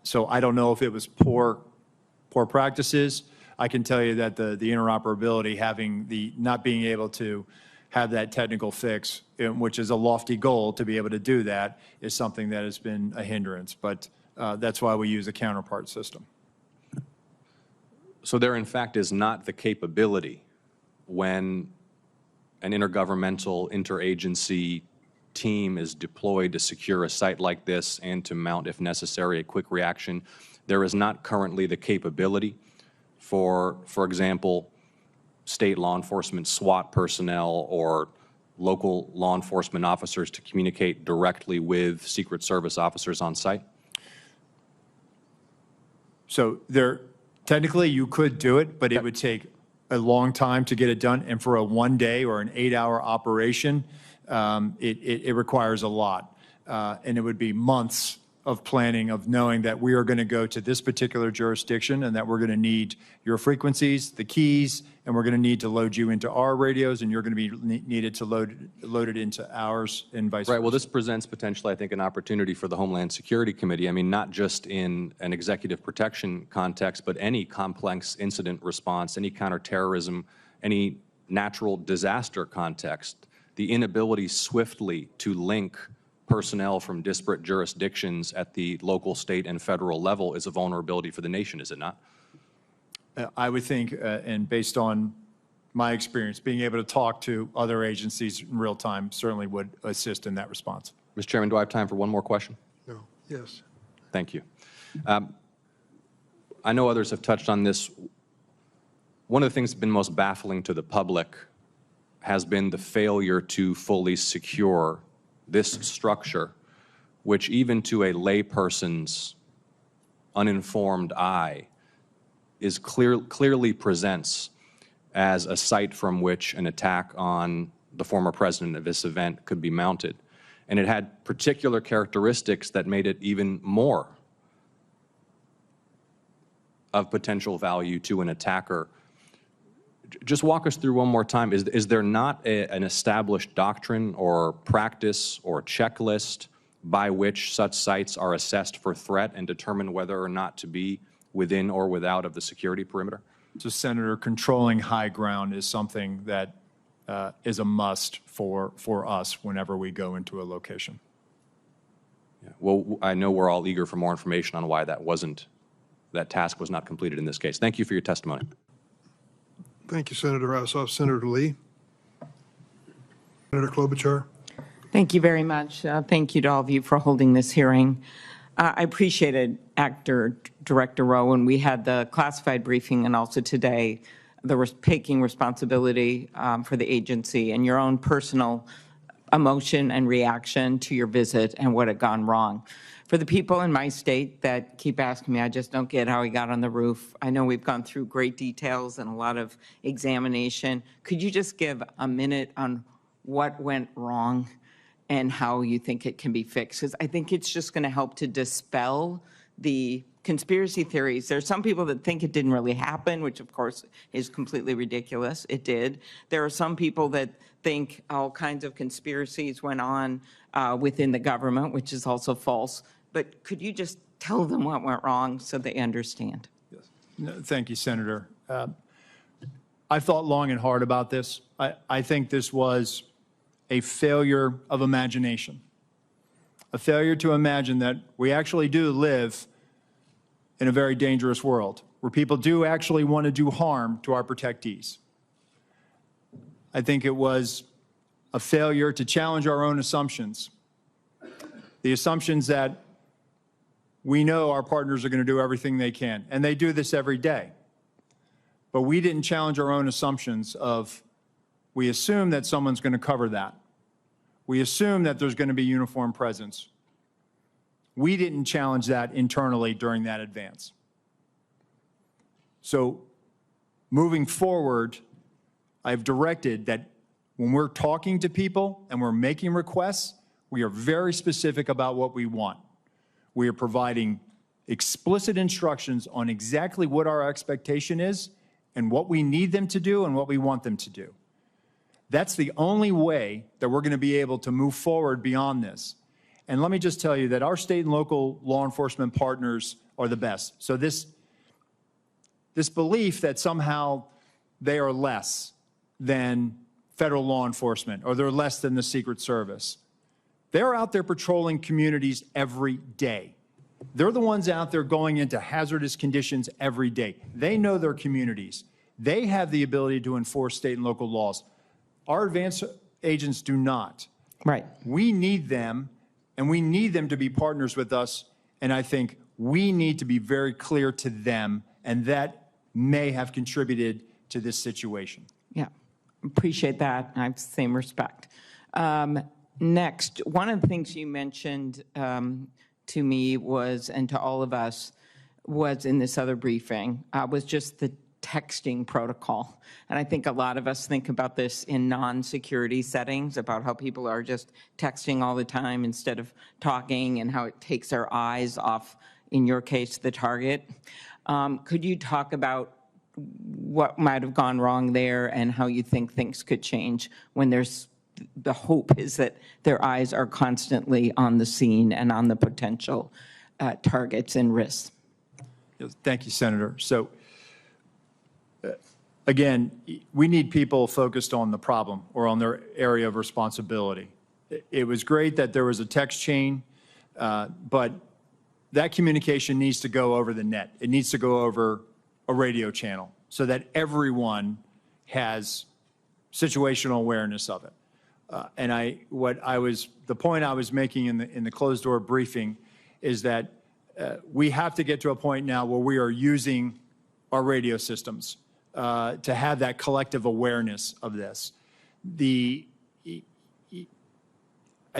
So I don't know if it was poor practices. I can tell you that the interoperability, not being able to have that technical fix, which is a lofty goal to be able to do that, is something that has been a hindrance. But that's why we use a counterpart system. So there, in fact, is not the capability when an intergovernmental, interagency team is deployed to secure a site like this and to mount, if necessary, a quick reaction. There is not currently the capability for example, state law enforcement SWAT personnel or local law enforcement officers to communicate directly with Secret Service officers on site? So technically you could do it, but it would take a long time to get it done. And for a 1 day or an 8-hour operation, it requires a lot. And it would be months of planning, of knowing that we are going to go to this particular jurisdiction and that we're going to need your frequencies, the keys, and we're going to need to load you into our radios, and you're going to be needed to load it into ours, and vice versa. Right. Well, this presents potentially, I think, an opportunity for the Homeland Security Committee. I mean, not just in an executive protection context, but any complex incident response, any counterterrorism, any natural disaster context. The inability swiftly to link personnel from disparate jurisdictions at the local, state, and federal level is a vulnerability for the nation, is it not? I would think, and based on my experience, being able to talk to other agencies in real time certainly would assist in that response. Mr. Chairman, do I have time for one more question? No. Yes. Thank you. I know others have touched on this. One of the things that's been most baffling to the public has been the failure to fully secure this structure, which even to a layperson's uninformed eye clearly presents as a site from which an attack on the former president of this event could be mounted. And it had particular characteristics that made it even more of potential value to an attacker. Just walk us through one more time. Is there not an established doctrine or practice or checklist by which such sites are assessed for threat and determine whether or not to be within or without of the security perimeter? So, Senator, controlling high ground is something that is a must for us whenever we go into a location. Yeah. Well, I know we're all eager for more information on why that task was not completed in this case. Thank you for your testimony. Thank you, Senator Ossoff. Senator Lee. Senator Klobuchar. Thank you very much. Thank you to all of you for holding this hearing. I appreciated Director Rowe, when we had the classified briefing, and also today, taking responsibility for the agency and your own personal emotion and reaction to your visit and what had gone wrong. For the people in my state that keep asking me, I just don't get how he got on the roof. I know we've gone through great details and a lot of examination. Could you just give a minute on what went wrong and how you think it can be fixed? Because I think it's just going to help to dispel the conspiracy theories. There are some people that think it didn't really happen, which of course is completely ridiculous. It did. There are some people that think all kinds of conspiracies went on within the government, which is also false. But could you just tell them what went wrong so they understand. No, thank you, Senator. I thought long and hard about this. I think this was a failure of imagination, a failure to imagine that we actually do live in a very dangerous world where people do actually want to do harm to our protectees. I think it was a failure to challenge our own assumptions, the assumptions that we know our partners are going to do everything they can, and they do this every day. But we didn't challenge our own assumptions of, we assume that someone's going to cover that. We assume that there's going to be uniform presence. We didn't challenge that internally during that advance. So moving forward, I've directed that when we're talking to people and we're making requests, we are very specific about what we want. We are providing explicit instructions on exactly what our expectation is and what we need them to do and what we want them to do. That's the only way that we're going to be able to move forward beyond this. And let me just tell you that our state and local law enforcement partners are the best. So this belief that somehow they are less than federal law enforcement or they're less than the Secret Service. They're out there patrolling communities every day. They're the ones out there going into hazardous conditions every day. They know their communities. They have the ability to enforce state and local laws. Our advanced agents do not. Right. We need them, and we need them to be partners with us, and I think we need to be very clear to them, and that may have contributed to this situation. Yeah, appreciate that. I have the same respect. Next, one of the things you mentioned to me was, and to all of us, was in this other briefing, was just the texting protocol. And I think a lot of us think about this in non-security settings, about how people are just texting all the time instead of talking, and how it takes our eyes off, in your case, the target. Could you talk about what might have gone wrong there and how you think things could change when there's the hope is that their eyes are constantly on the scene and on the potential targets and risks? Thank you, Senator. So, again, we need people focused on the problem or on their area of responsibility. It was great that there was a text chain, but that communication needs to go over the net. It needs to go over a radio channel so that everyone has situational awareness of it. And the point I was making in the closed door briefing is that we have to get to a point now where we are using our radio systems to have that collective awareness of this. I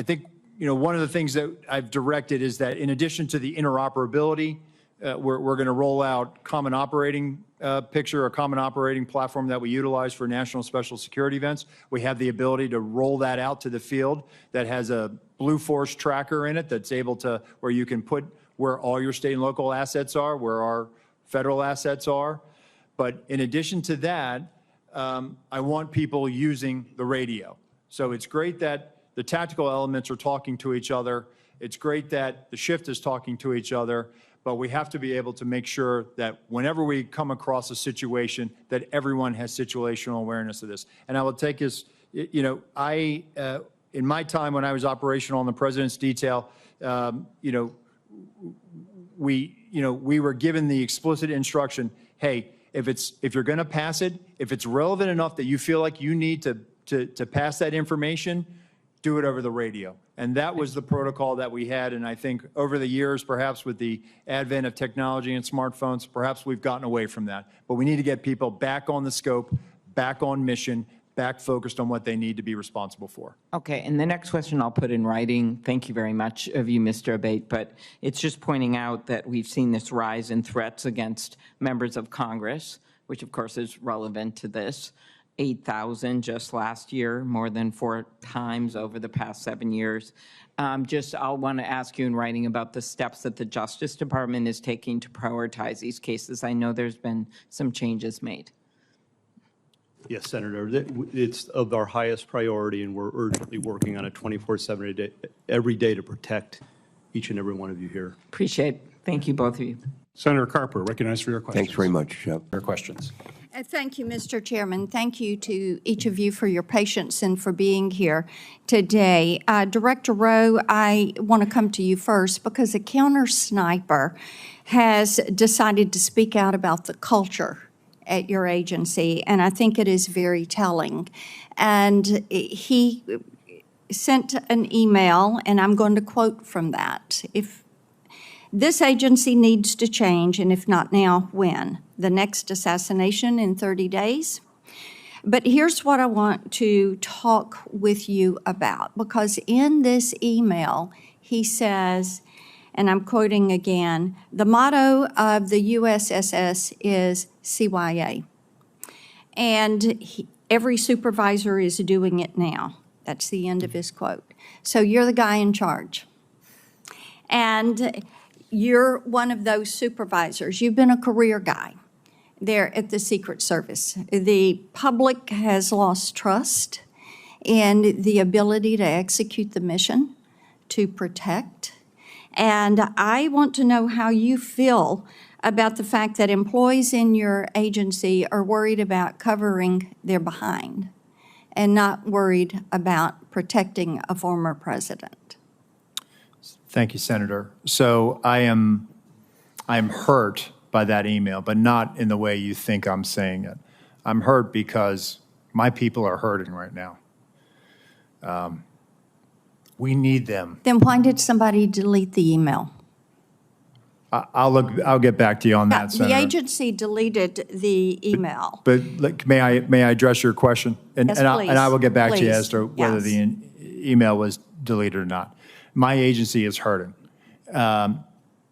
think, one of the things that I've directed is that in addition to the interoperability, we're going to roll out common operating picture, a common operating platform that we utilize for national special security events. We have the ability to roll that out to the field that has a Blue Force tracker in it that's able to, where you can put where all your state and local assets are, where our federal assets are. But in addition to that, I want people using the radio. So it's great that the tactical elements are talking to each other. It's great that the shift is talking to each other. But we have to be able to make sure that whenever we come across a situation, that everyone has situational awareness of this. And I will take this, in my time when I was operational in the President's detail, we were given the explicit instruction, hey, if you're going to pass it, if it's relevant enough that you feel like you need to pass that information, do it over the radio. And that was the protocol that we had. And I think over the years, perhaps with the advent of technology and smartphones, perhaps we've gotten away from that. But we need to get people back on the scope, back on mission, back focused on what they need to be responsible for. Okay, and the next question I'll put in writing. Thank you very much of you, Mr. Abate, but it's just pointing out that we've seen this rise in threats against members of Congress, which of course is relevant to this. 8,000 just last year, more than 4 times over the past 7 years. I'll want to ask you in writing about the steps that the Justice Department is taking to prioritize these cases. I know there's been some changes made. Yes, Senator, it's of our highest priority, and we're urgently working on it 24/7 every day to protect each and every one of you here. Appreciate it. Thank you, both of you. Senator Carper, recognized for your questions. Thanks very much. Your questions. Thank you, Mr. Chairman. Thank you to each of you for your patience and for being here today. Director Rowe, I want to come to you first because a counter sniper has decided to speak out about the culture at your agency, and I think it is very telling. And he sent an email, and I'm going to quote from that. If this agency needs to change, and if not now, when? The next assassination in 30 days? But here's what I want to talk with you about, because in this email, he says, and I'm quoting again, the motto of the USSS is CYA. And every supervisor is doing it now. That's the end of his quote. So you're the guy in charge. And you're one of those supervisors. You've been a career guy there at the Secret Service. The public has lost trust in the ability to execute the mission, to protect. And I want to know how you feel about the fact that employees in your agency are worried about covering their behind and not worried about protecting a former president. Thank you, Senator. So I am hurt by that email, but not in the way you think I'm saying it. I'm hurt because my people are hurting right now. We need them. Then why did somebody delete the email? I'll get back to you on that, Senator. The agency deleted the email. But may I address your question? And, Yes, and, please. I will get back to you Please. as to whether Yes. the email was deleted or not. My agency is hurting.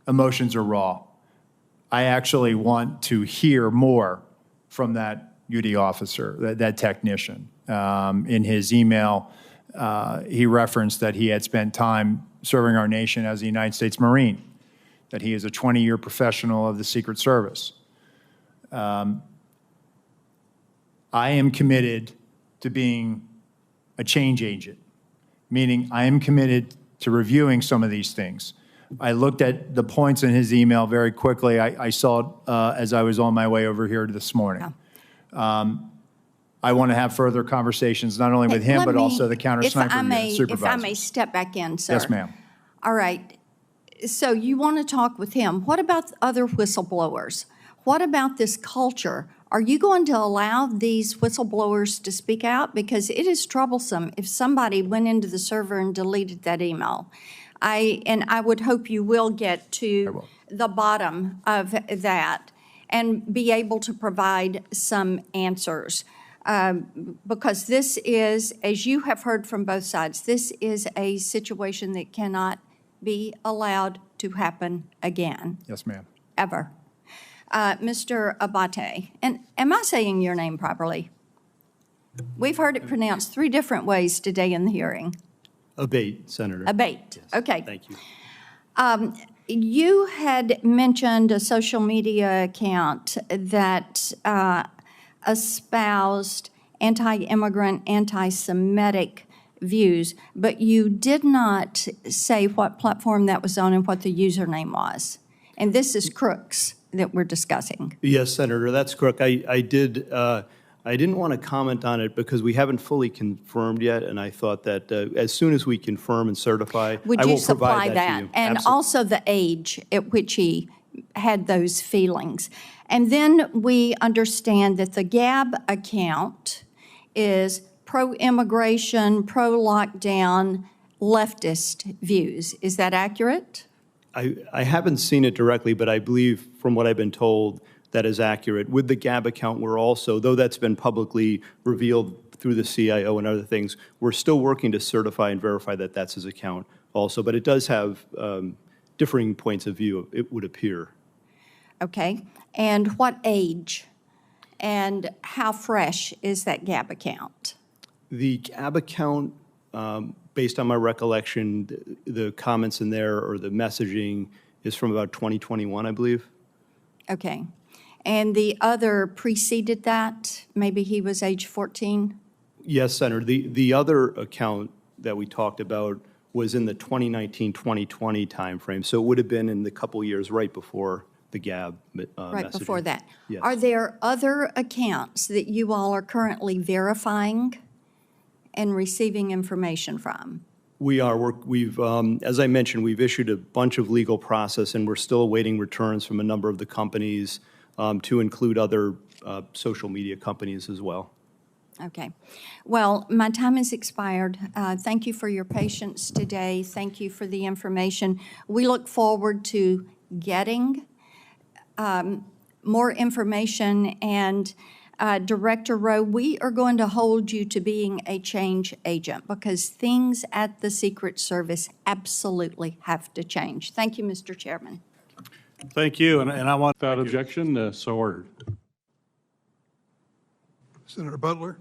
Emotions are raw. I actually want to hear more from that UD officer, that technician. In his email, he referenced that he had spent time serving our nation as a United States Marine, that he is a 20-year professional of the Secret Service. I am committed to being a change agent, meaning I am committed to reviewing some of these things. I looked at the points in his email very quickly. I saw it as I was on my way over here this morning. Yeah. I want to have further conversations, not only with him, but also the counter sniper unit supervisors. If I may step back in, sir. Yes, ma'am. All right. So you want to talk with him. What about other whistleblowers? What about this culture? Are you going to allow these whistleblowers to speak out? Because it is troublesome if somebody went into the server and deleted that email. I would hope you will get to the bottom of that and be able to provide some answers. Because this is, as you have heard from both sides, this is a situation that cannot be allowed to happen again. Yes, ma'am. Ever. Mr. Abate, and am I saying your name properly? We've heard it pronounced 3 different ways today in the hearing. Abate, Senator. Abate, Yes. okay. Thank you. You had mentioned a social media account that espoused anti-immigrant, anti-Semitic views, but you did not say what platform that was on and what the username was. And this is Crooks that we're discussing. Yes, Senator, that's correct. I didn't want to comment on it because we haven't fully confirmed yet, and I thought that as soon as we confirm and certify, Would I you will supply provide that to you. And Absolutely. also the age at which he had those feelings. And then we understand that the Gab account is pro-immigration, pro-lockdown, leftist views. Is that accurate? I haven't seen it directly, but I believe from what I've been told, that is accurate. With the Gab account, we're also, though that's been publicly revealed through the CIO and other things, we're still working to certify and verify that that's his account also. But it does have differing points of view, it would appear. Okay. And what age and how fresh is that Gab account? The Gab account, based on my recollection, the comments in there or the messaging is from about 2021, I believe. Okay. And the other preceded that? Maybe he was age 14? Yes, Senator. The other account that we talked about was in the 2019-2020 timeframe. So it would have been in the couple years right before the Gab Right messaging. before that. Yes. Are there other accounts that you all are currently verifying and receiving information from? We are. We've, as I mentioned, we've issued a bunch of legal process, and we're still awaiting returns from a number of the companies, to include other social media companies as well. Okay. Well, my time has expired. Thank you for your patience today. Thank you for the information. We look forward to getting more information. And Director Rowe, we are going to hold you to being a change agent because things at the Secret Service absolutely have to change. Thank you, Mr. Chairman. Thank you, and I want, without objection, so ordered. Senator Butler.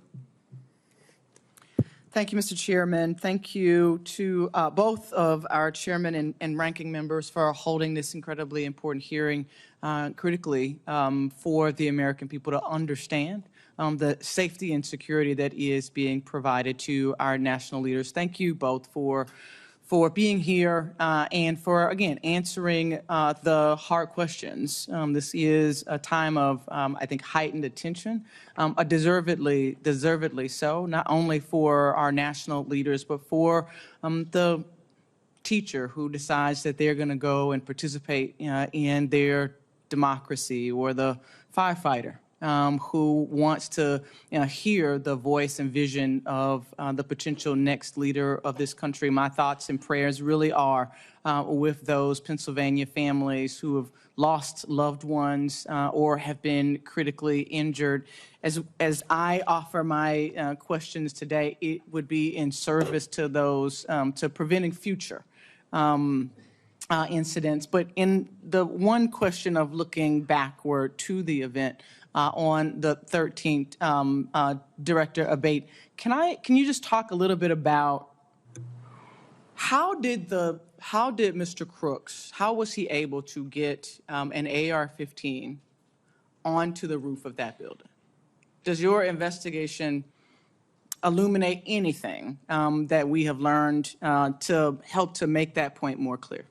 Thank you, Mr. Chairman. Thank you to both of our chairman and ranking members for holding this incredibly important hearing critically for the American people to understand the safety and security that is being provided to our national leaders. Thank you both for being here and for, again, answering the hard questions. This is a time of, I think, heightened attention, deservedly so, not only for our national leaders, but for the teacher who decides that they're going to go and participate in their democracy, or the firefighter who wants to hear the voice and vision of the potential next leader of this country. My thoughts and prayers really are with those Pennsylvania families who have lost loved ones or have been critically injured. As I offer my questions today, it would be in service to those, to preventing future incidents. But in the one question of looking backward to the event, on the 13th, Director Abate, can you just talk a little bit about how did Mr. Crooks, how was he able to get an AR-15 onto the roof of that building? Does your investigation illuminate anything that we have learned to help to make that point more clear?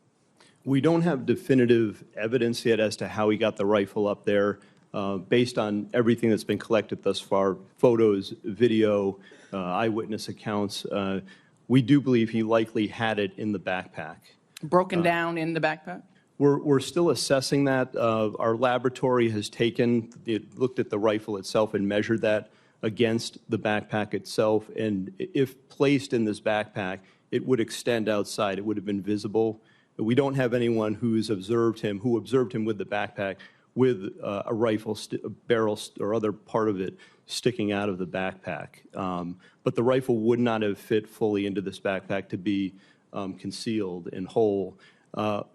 We don't have definitive evidence yet as to how he got the rifle up there. Based on everything that's been collected thus far, photos, video, eyewitness accounts, we do believe he likely had it in the backpack. Broken down in the backpack? We're still assessing that. Our laboratory has looked at the rifle itself and measured that against the backpack itself. And if placed in this backpack, it would extend outside. It would have been visible. We don't have anyone who observed him with the backpack with a rifle, a barrel, or other part of it sticking out of the backpack. But the rifle would not have fit fully into this backpack to be concealed and whole.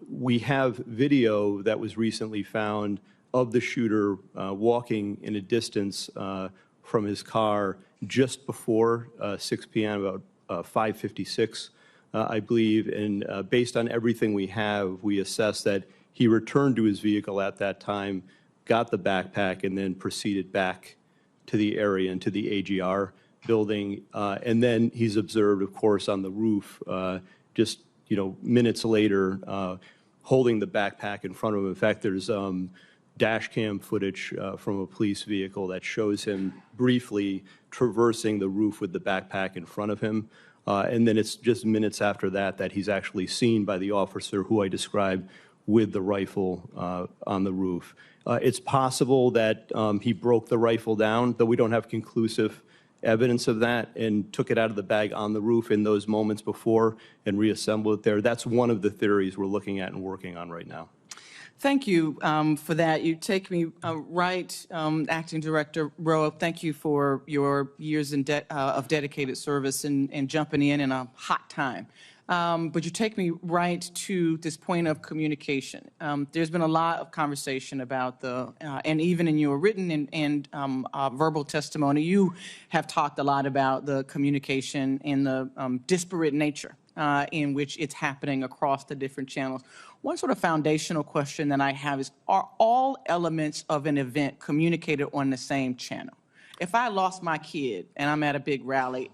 We have video that was recently found of the shooter walking in a distance from his car just before 6 p.m., about 5:56, I believe. And based on everything we have, we assess that he returned to his vehicle at that time, got the backpack, and then proceeded back to the area and to the AGR building. And then he's observed, of course, on the roof, just minutes later, holding the backpack in front of him. In fact, there's dash cam footage from a police vehicle that shows him briefly traversing the roof with the backpack in front of him. And then it's just minutes after that he's actually seen by the officer who I described with the rifle on the roof. It's possible that he broke the rifle down, though we don't have conclusive evidence of that, and took it out of the bag on the roof in those moments before and reassembled it there. That's one of the theories we're looking at and working on right now. Thank you for that. You take me right, Acting Director Rowe. Thank you for your years of dedicated service and jumping in a hot time. But you take me right to this point of communication. There's been a lot of conversation about and even in your written and verbal testimony, you have talked a lot about the communication and the disparate nature in which it's happening across the different channels. One sort of foundational question that I have is, are all elements of an event communicated on the same channel? If I lost my kid and I'm at a big rally,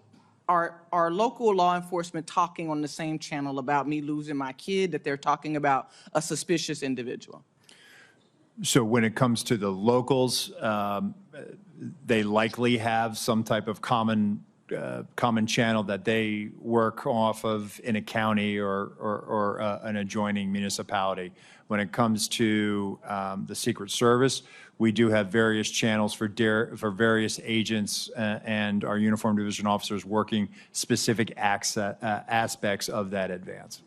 are local law enforcement talking on the same channel about me losing my kid that they're talking about a suspicious individual? So when it comes to the locals, they likely have some type of common channel that they work off of in a county or an adjoining municipality. When it comes to the Secret Service, we do have various channels for various agents and our uniformed division officers working specific aspects of that advance.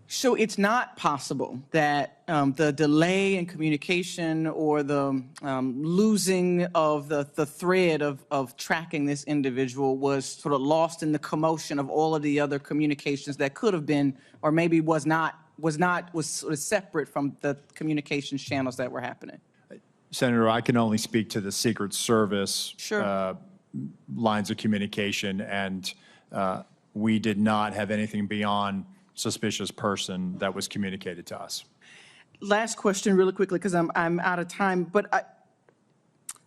So it's not possible that the delay in communication or the losing of the thread of tracking this individual was sort of lost in the commotion of all of the other communications that could have been, or maybe was sort of separate from the communications channels that were happening. Senator, I can only speak to the Secret Service Sure. Lines of communication, and we did not have anything beyond suspicious person that was communicated to us. Last question really quickly, because I'm out of time, but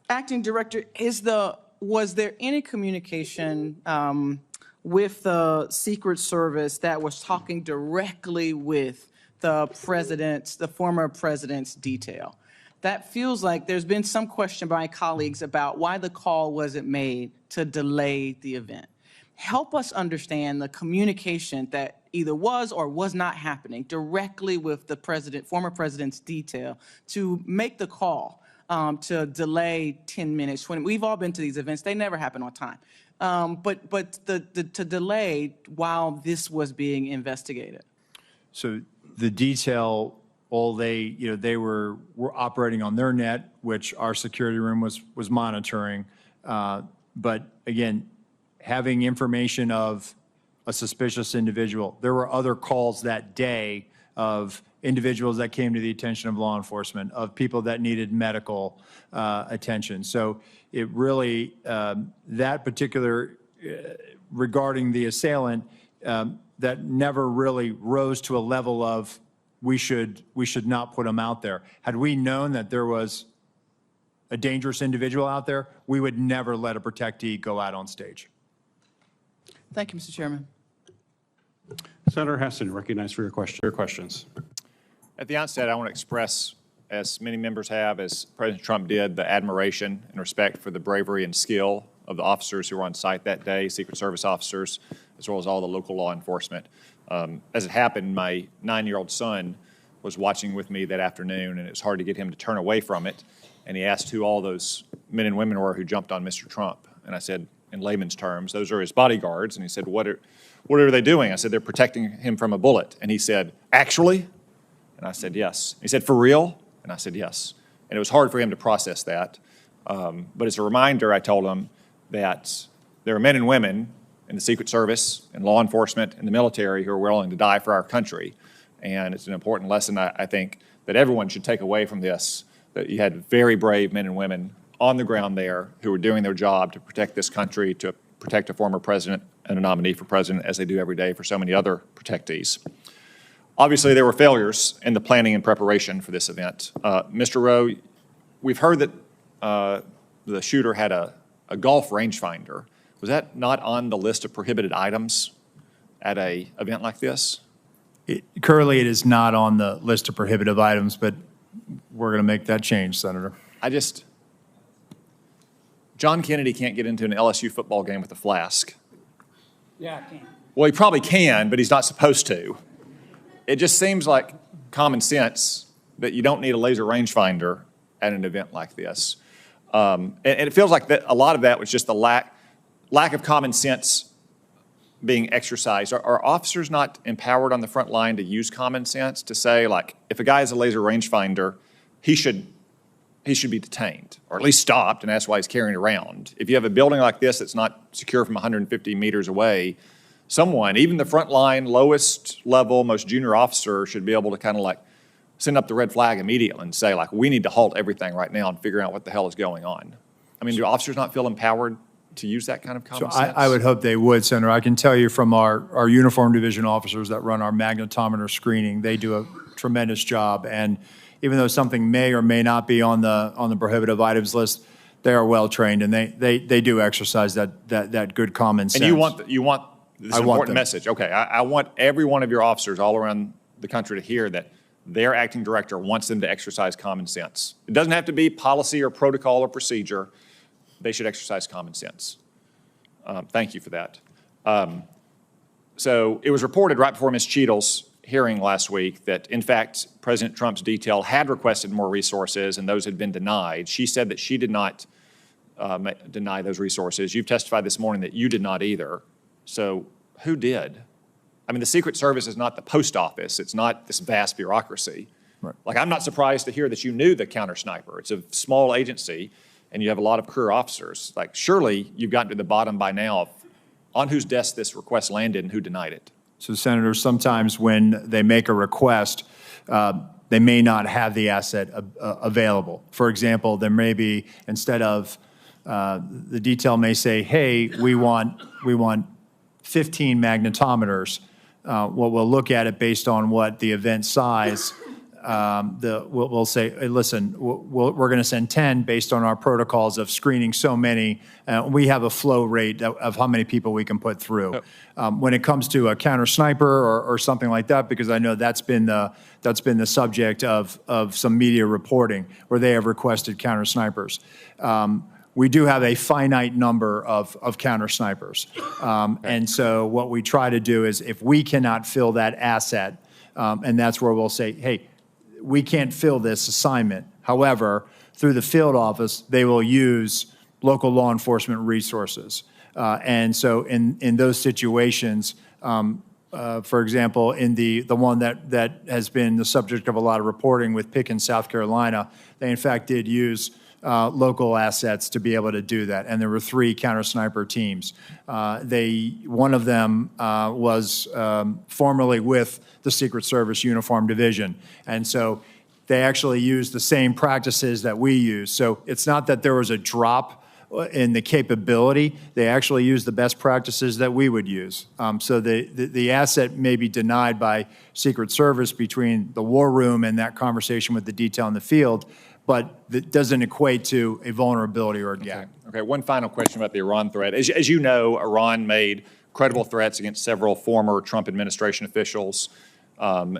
Acting Director, was there any communication with the Secret Service that was talking directly with the former president's detail? That feels like there's been some question by colleagues about why the call wasn't made to delay the event. Help us understand the communication that either was or was not happening directly with the former president's detail to make the call to delay 10 minutes. We've all been to these events, they never happen on time. But to delay while this was being investigated. So the detail, they were operating on their net, which our security room was monitoring. But again, having information of a suspicious individual, there were other calls that day of individuals that came to the attention of law enforcement, of people that needed medical attention. So it really, that particular, regarding the assailant, that never really rose to a level of we should not put him out there. Had we known that there was a dangerous individual out there, we would never let a protectee go out on stage. Thank you, Mr. Chairman. Senator Heston, recognized for your questions. At the outset, I want to express, as many members have, as President Trump did, the admiration and respect for the bravery and skill of the officers who were on site that day, Secret Service officers, as well as all the local law enforcement. As it happened, my 9-year-old son was watching with me that afternoon, and it was hard to get him to turn away from it. And he asked who all those men and women were who jumped on Mr. Trump. And I said, in layman's terms, those are his bodyguards. And he said, what are they doing? I said, they're protecting him from a bullet. And he said, actually? And I said, yes. He said, for real? And I said, yes. And it was hard for him to process that. But as a reminder, I told him that there are men and women in the Secret Service and law enforcement and the military who are willing to die for our country. And it's an important lesson, I think, that everyone should take away from this, that you had very brave men and women on the ground there who were doing their job to protect this country, to protect a former president and a nominee for president, as they do every day for so many other protectees. Obviously, there were failures in the planning and preparation for this event. Mr. Rowe, we've heard that the shooter had a golf rangefinder. Was that not on the list of prohibited items at an event like this? Currently, it is not on the list of prohibitive items, but we're going to make that change, Senator. John Kennedy can't get into an LSU football game with a flask. Yeah, I can. Well, he probably can, but he's not supposed to. It just seems like common sense that you don't need a laser rangefinder at an event like this. And it feels like that a lot of that was just the lack of common sense being exercised. Are officers not empowered on the front line to use common sense to say, like, if a guy has a laser rangefinder, he should be detained, or at least stopped, and that's why he's carrying it around. If you have a building like this that's not secure from 150 meters away, someone, even the front line, lowest level, most junior officer should be able to kind of like send up the red flag immediately and say, like, we need to halt everything right now and figure out what the hell is going on. I mean, do officers not feel empowered to use that kind of common sense? I would hope they would, Senator. I can tell you from our uniformed division officers that run our magnetometer screening, they do a tremendous job. And even though something may or may not be on the prohibitive items list, They are well trained, and they do exercise that good common sense. And you want this I want important them. message. Okay, I want every one of your officers all around the country to hear that their acting director wants them to exercise common sense. It doesn't have to be policy or protocol or procedure. They should exercise common sense. Thank you for that. So it was reported right before Ms. Cheadle's hearing last week that, in fact, President Trump's detail had requested more resources and those had been denied. She said that she did not deny those resources. You've testified this morning that you did not either. So who did? I mean, the Secret Service is not the post office. It's not this vast bureaucracy. Right. Like, I'm not surprised to hear that you knew the counter sniper. It's a small agency, and you have a lot of career officers. Like, surely you've gotten to the bottom by now of on whose desk this request landed and who denied it. So, Senator, sometimes when they make a request, they may not have the asset available. For example, there may be, instead of, the detail may say, hey, we want 15 magnetometers. What we'll look at it based on what the event size, we'll say, hey, listen, we're going to send 10 based on our protocols of screening so many. We have a flow rate of how many people we can put through. When it comes to a counter sniper or something like that, because I know that's been the subject of some media reporting where they have requested counter snipers. We do have a finite number of counter snipers. And so what we try to do is if we cannot fill that asset, and that's where we'll say, hey, we can't fill this assignment. However, through the field office, they will use local law enforcement resources. And so in those situations, for example, in the one that has been the subject of a lot of reporting with Pickens, South Carolina, they in fact did use local assets to be able to do that. And there were 3 counter sniper teams. One of them was formerly with the Secret Service Uniform Division. And so they actually used the same practices that we use. So it's not that there was a drop in the capability. They actually used the best practices that we would use. So the asset may be denied by Secret Service between the war room and that conversation with the detail in the field, but it doesn't equate to a vulnerability or a gap. Okay, one final question about the Iran threat. As you know, Iran made credible threats against several former Trump administration officials,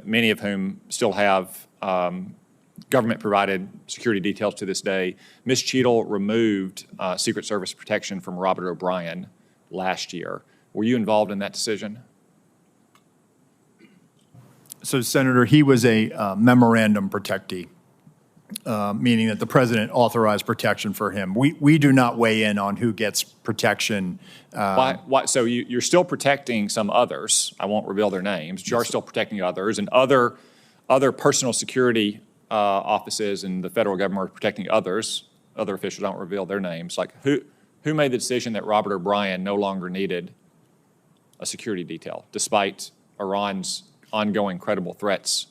many of whom still have government-provided security details to this day. Ms. Cheadle removed Secret Service protection from Robert O'Brien last year. Were you involved in that decision? So, Senator, he was a memorandum protectee. Meaning that the president authorized protection for him. We do not weigh in on who gets protection. Why? So you're still protecting some others. I won't reveal their names. But you are still protecting others, and other personal security offices in the federal government are protecting others. Other officials don't reveal their names. Like who made the decision that Robert O'Brien no longer needed a security detail, despite Iran's ongoing credible threats?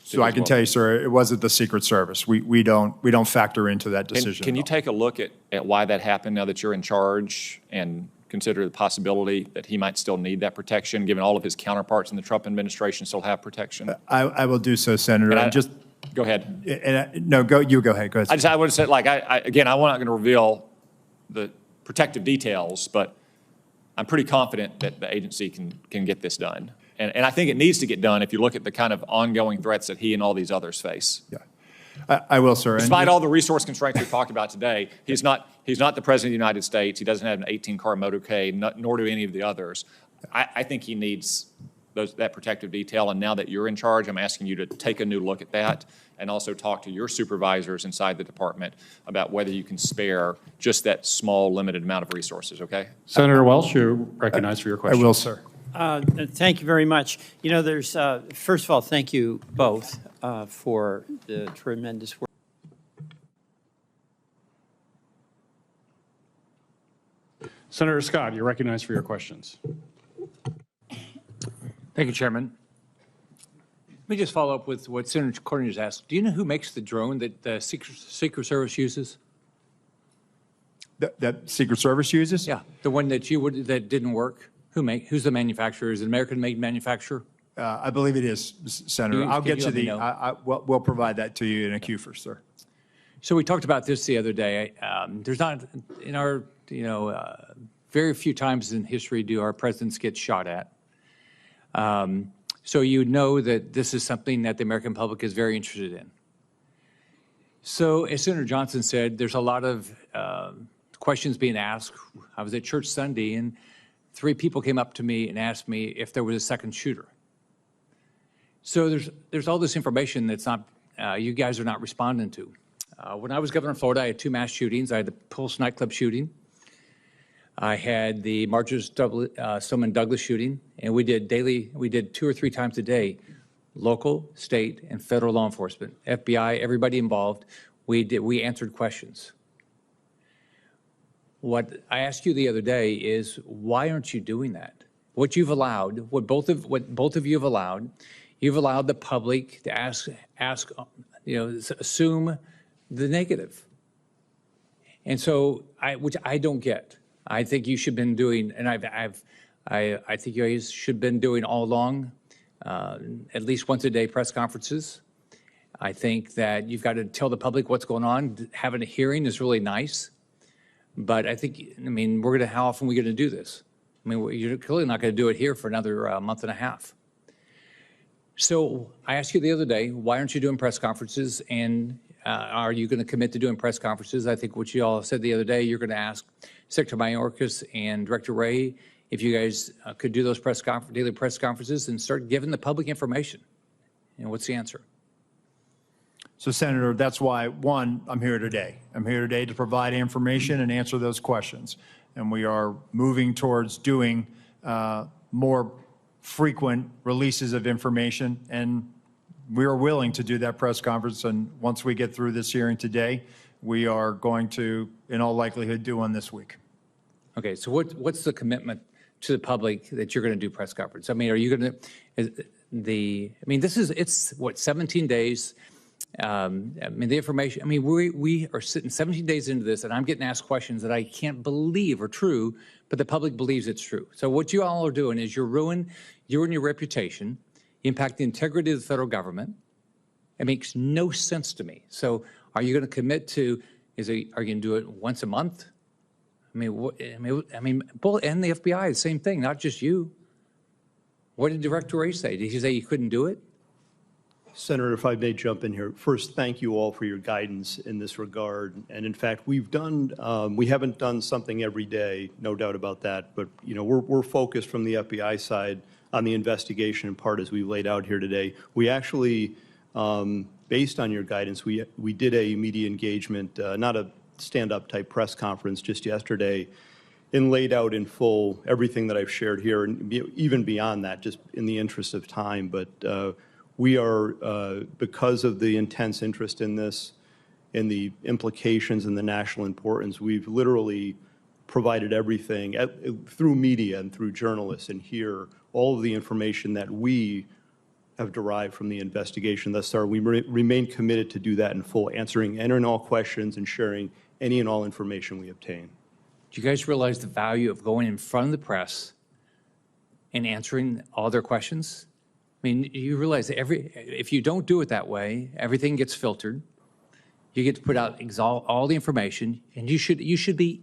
So I can tell you, sir, it wasn't the Secret Service. We don't factor into that decision. Can you take a look at why that happened now that you're in charge and consider the possibility that he might still need that protection, given all of his counterparts in the Trump administration still have protection? I will do so, Senator. Go ahead. You go ahead. Go ahead. I would have said, like, again, I'm not going to reveal the protective details, but I'm pretty confident that the agency can get this done. And I think it needs to get done if you look at the kind of ongoing threats that he and all these others face. Yeah, I will, sir. Despite all the resource constraints we've talked about today, he's not the president of the United States. He doesn't have an 18-car motorcade, nor do any of the others. I think he needs that protective detail. And now that you're in charge, I'm asking you to take a new look at that and also talk to your supervisors inside the department about whether you can spare just that small, limited amount of resources, okay? Senator Welch, you're recognized for your question. I will, sir. Thank you very much. You know, there's, first of all, thank you both for the tremendous work. Senator Scott, you're recognized for your questions. Thank you, Chairman. Let me just follow up with what Senator Corning just asked. Do you know who makes the drone that the Secret Service uses? That Secret Service uses? Yeah, the one that that didn't work. Who's the manufacturer? Is it an American-made manufacturer? I believe it is, Senator. I'll get to the. We'll provide that to you in a queue first, sir. So we talked about this the other day. There's not, in our, very few times in history do our presidents get shot at. So you know that this is something that the American public is very interested in. So as Senator Johnson said, there's a lot of questions being asked. I was at church Sunday, and 3 people came up to me and asked me if there was a second shooter. So there's all this information that's not, you guys are not responding to. When I was governor of Florida, I had 2 mass shootings. I had the Pulse nightclub shooting. I had the Marjorie Stoneman Douglas shooting, and we did 2 or 3 times a day, local, state, and federal law enforcement, FBI, everybody involved. We answered questions. What I asked you the other day is, why aren't you doing that? What you've allowed, what both of you have allowed, you've allowed the public to ask, assume the negative. And so, which I don't get. I think you should have been doing, and I think you guys should have been doing all along, at least once a day press conferences. I think that you've got to tell the public what's going on. Having a hearing is really nice, but how often are we going to do this? You're clearly not going to do it here for another month and a half. So I asked you the other day, why aren't you doing press conferences, and are you going to commit to doing press conferences? I think what you all said the other day, you're going to ask Secretary Mayorkas and Director Rowe if you guys could do those daily press conferences and start giving the public information. What's the answer? So, Senator, that's why, one, I'm here today. I'm here today to provide information and answer those questions. And we are moving towards doing more frequent releases of information, and we are willing to do that press conference. And once we get through this hearing today, we are going to, in all likelihood, do one this week. Okay, so what's the commitment to the public that you're going to do press conference? Are you going to, it's what, 17 days? The information, we are sitting 17 days into this, and I'm getting asked questions that I can't believe are true, but the public believes it's true. So what you all are doing is you're ruining your reputation, you impact the integrity of the federal government. It makes no sense to me. So are you going to commit to, are you going to do it once a month? Both, and the FBI, the same thing, not just you. What did Director Rowe say? Did he say you couldn't do it? Senator, if I may jump in here. First, thank you all for your guidance in this regard. And in fact, we haven't done something every day, no doubt about that. But, we're focused from the FBI side on the investigation in part as we laid out here today. We actually, based on your guidance, we did a media engagement, not a stand-up type press conference just yesterday, and laid out in full everything that I've shared here, and even beyond that, just in the interest of time. But we are, because of the intense interest in this and the implications and the national importance, we've literally provided everything through media and through journalists and here, all of the information that we have derived from the investigation thus far. We remain committed to do that in full, answering any and all questions and sharing any and all information we obtain. Do you guys realize the value of going in front of the press and answering all their questions? You realize that if you don't do it that way, everything gets filtered. You get to put out all the information, and you should be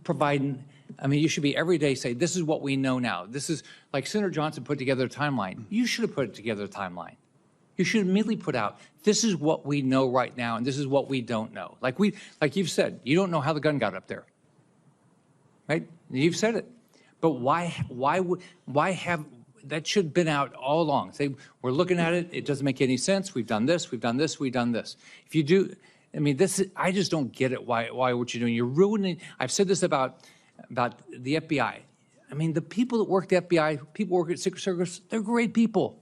providing. You should be every day say, this is what we know now. This is like Senator Johnson put together a timeline. You should have put together a timeline. You should immediately put out, this is what we know right now, and this is what we don't know. Like you've said, you don't know how the gun got up there, right? You've said it, but why have? That should have been out all along. Say, we're looking at it. It doesn't make any sense. We've done this. We've done this. We've done this. If you do, I just don't get it. Why what you're doing? You're ruining. I've said this about the FBI. The people that work at the FBI, people work at Secret Service, they're great people.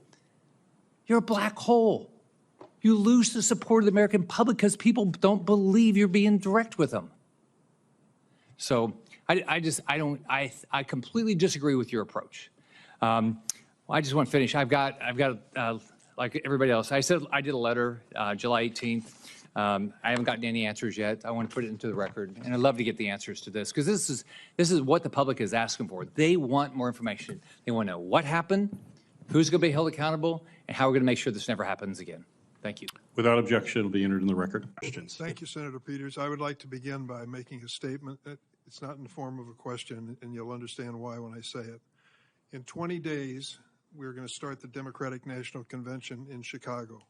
You're a black hole. You lose the support of the American public because people don't believe you're being direct with them. So I completely disagree with your approach. I just want to finish. I've got like everybody else. I said I did a letter July 18th. I haven't gotten any answers yet. I want to put it into the record, and I'd love to get the answers to this because this is what the public is asking for. They want more information. They want to know what happened, who's going to be held accountable, and how we're going to make sure this never happens again. Thank you. Without objection, it'll be entered in the record. Questions? Thank you, Senator Peters. I would like to begin by making a statement that it's not in the form of a question, and you'll understand why when I say it. In 20 days, we're going to start the Democratic National Convention in Chicago.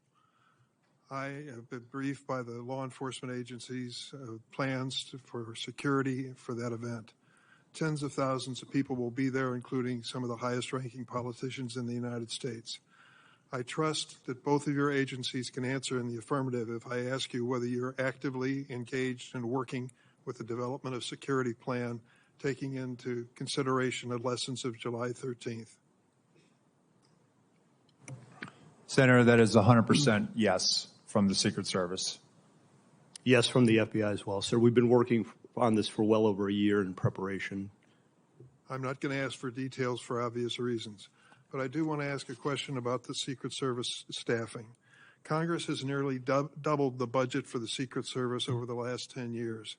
I have been briefed by the law enforcement agencies plans for security for that event. Tens of thousands of people will be there, including some of the highest ranking politicians in the United States. I trust that both of your agencies can answer in the affirmative if I ask you whether you're actively engaged in working with the development of security plan, taking into consideration the lessons of July 13th. Senator, that is 100% yes from the Secret Service. Yes, from the FBI as well, sir. We've been working on this for well over a year in preparation. I'm not going to ask for details for obvious reasons, but I do want to ask a question about the Secret Service staffing. Congress has nearly doubled the budget for the Secret Service over the last 10 years,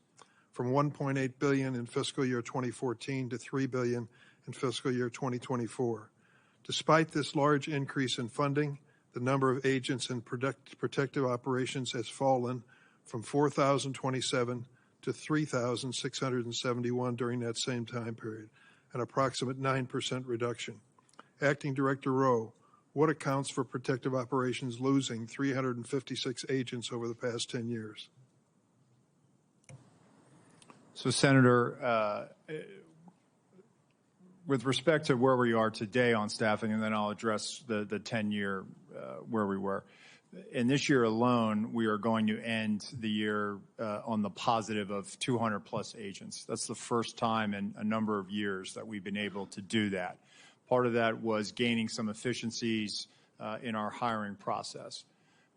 from $1.8 billion in fiscal year 2014 to $3 billion in fiscal year 2024. Despite this large increase in funding, the number of agents in protective operations has fallen from 4,027 to 3,671 during that same time period, an approximate 9% reduction. Acting Director Rowe, what accounts for protective operations losing 356 agents over the past 10 years? So, Senator, with respect to where we are today on staffing, and then I'll address the 10-year where we were. In this year alone, we are going to end the year on the positive of 200 plus agents. That's the first time in a number of years that we've been able to do that. Part of that was gaining some efficiencies in our hiring process.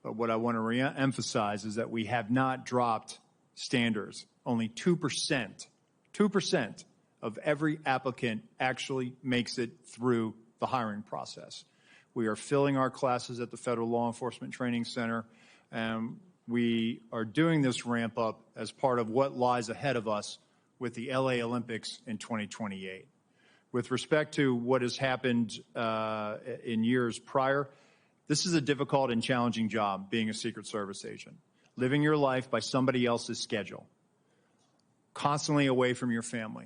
But what I want to re-emphasize is that we have not dropped standards. Only 2% of every applicant actually makes it through the hiring process. We are filling our classes at the Federal Law Enforcement Training Center, and we are doing this ramp up as part of what lies ahead of us with the LA Olympics in 2028. With respect to what has happened in years prior, this is a difficult and challenging job, being a Secret Service agent. Living your life by somebody else's schedule, constantly away from your family,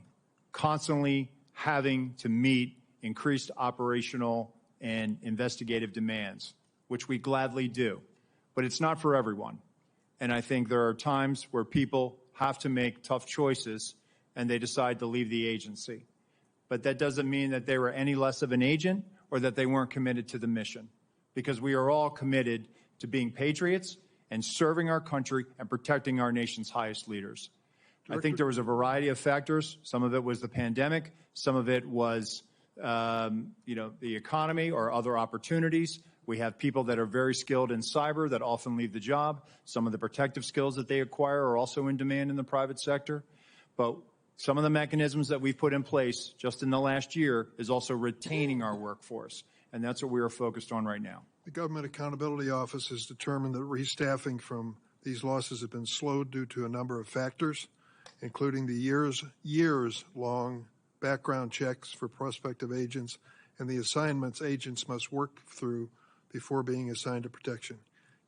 constantly having to meet increased operational and investigative demands, which we gladly do. But it's not for everyone. And I think there are times where people have to make tough choices and they decide to leave the agency. But that doesn't mean that they were any less of an agent or that they weren't committed to the mission, because we are all committed to being patriots and serving our country and protecting our nation's highest leaders. I think there was a variety of factors. Some of it was the pandemic. Some of it was, the economy or other opportunities. We have people that are very skilled in cyber that often leave the job. Some of the protective skills that they acquire are also in demand in the private sector. But some of the mechanisms that we've put in place just in the last year is also retaining our workforce. And that's what we are focused on right now. The Government Accountability Office has determined that restaffing from these losses have been slowed due to a number of factors, including the years-long background checks for prospective agents and the assignments agents must work through before being assigned to protection.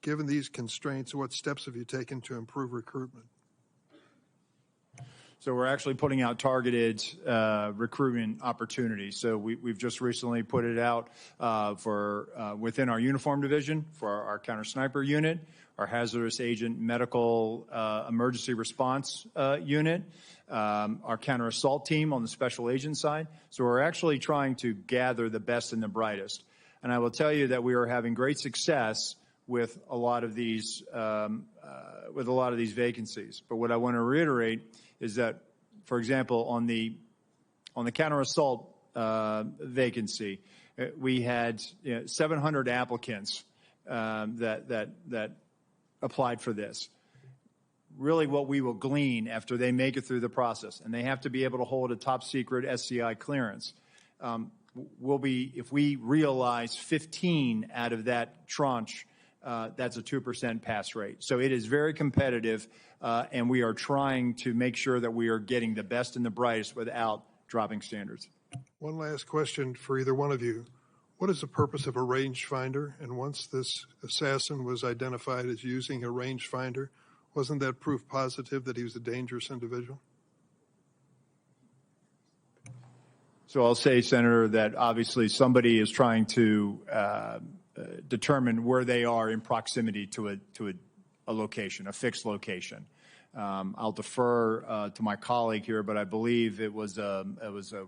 Given these constraints, what steps have you taken to improve recruitment? So we're actually putting out targeted recruitment opportunities. So we've just recently put it out for within our uniform division for our counter sniper unit, our hazardous agent medical emergency response unit, our counter assault team on the special agent side. So we're actually trying to gather the best and the brightest. And I will tell you that we are having great success with a lot of these vacancies. But what I want to reiterate is that, for example, on the counter assault vacancy, we had 700 applicants that applied for this. Really, what we will glean after they make it through the process, and they have to be able to hold a top secret SCI clearance, will be, if we realize 15 out of that tranche, that's a 2% pass rate. So it is very competitive, and we are trying to make sure that we are getting the best and the brightest without dropping standards. One last question for either one of you. What is the purpose of a rangefinder? And once this assassin was identified as using a rangefinder, wasn't that proof positive that he was a dangerous individual? So I'll say, Senator, that obviously somebody is trying to determine where they are in proximity to a location, a fixed location. I'll defer to my colleague here, but I believe it was a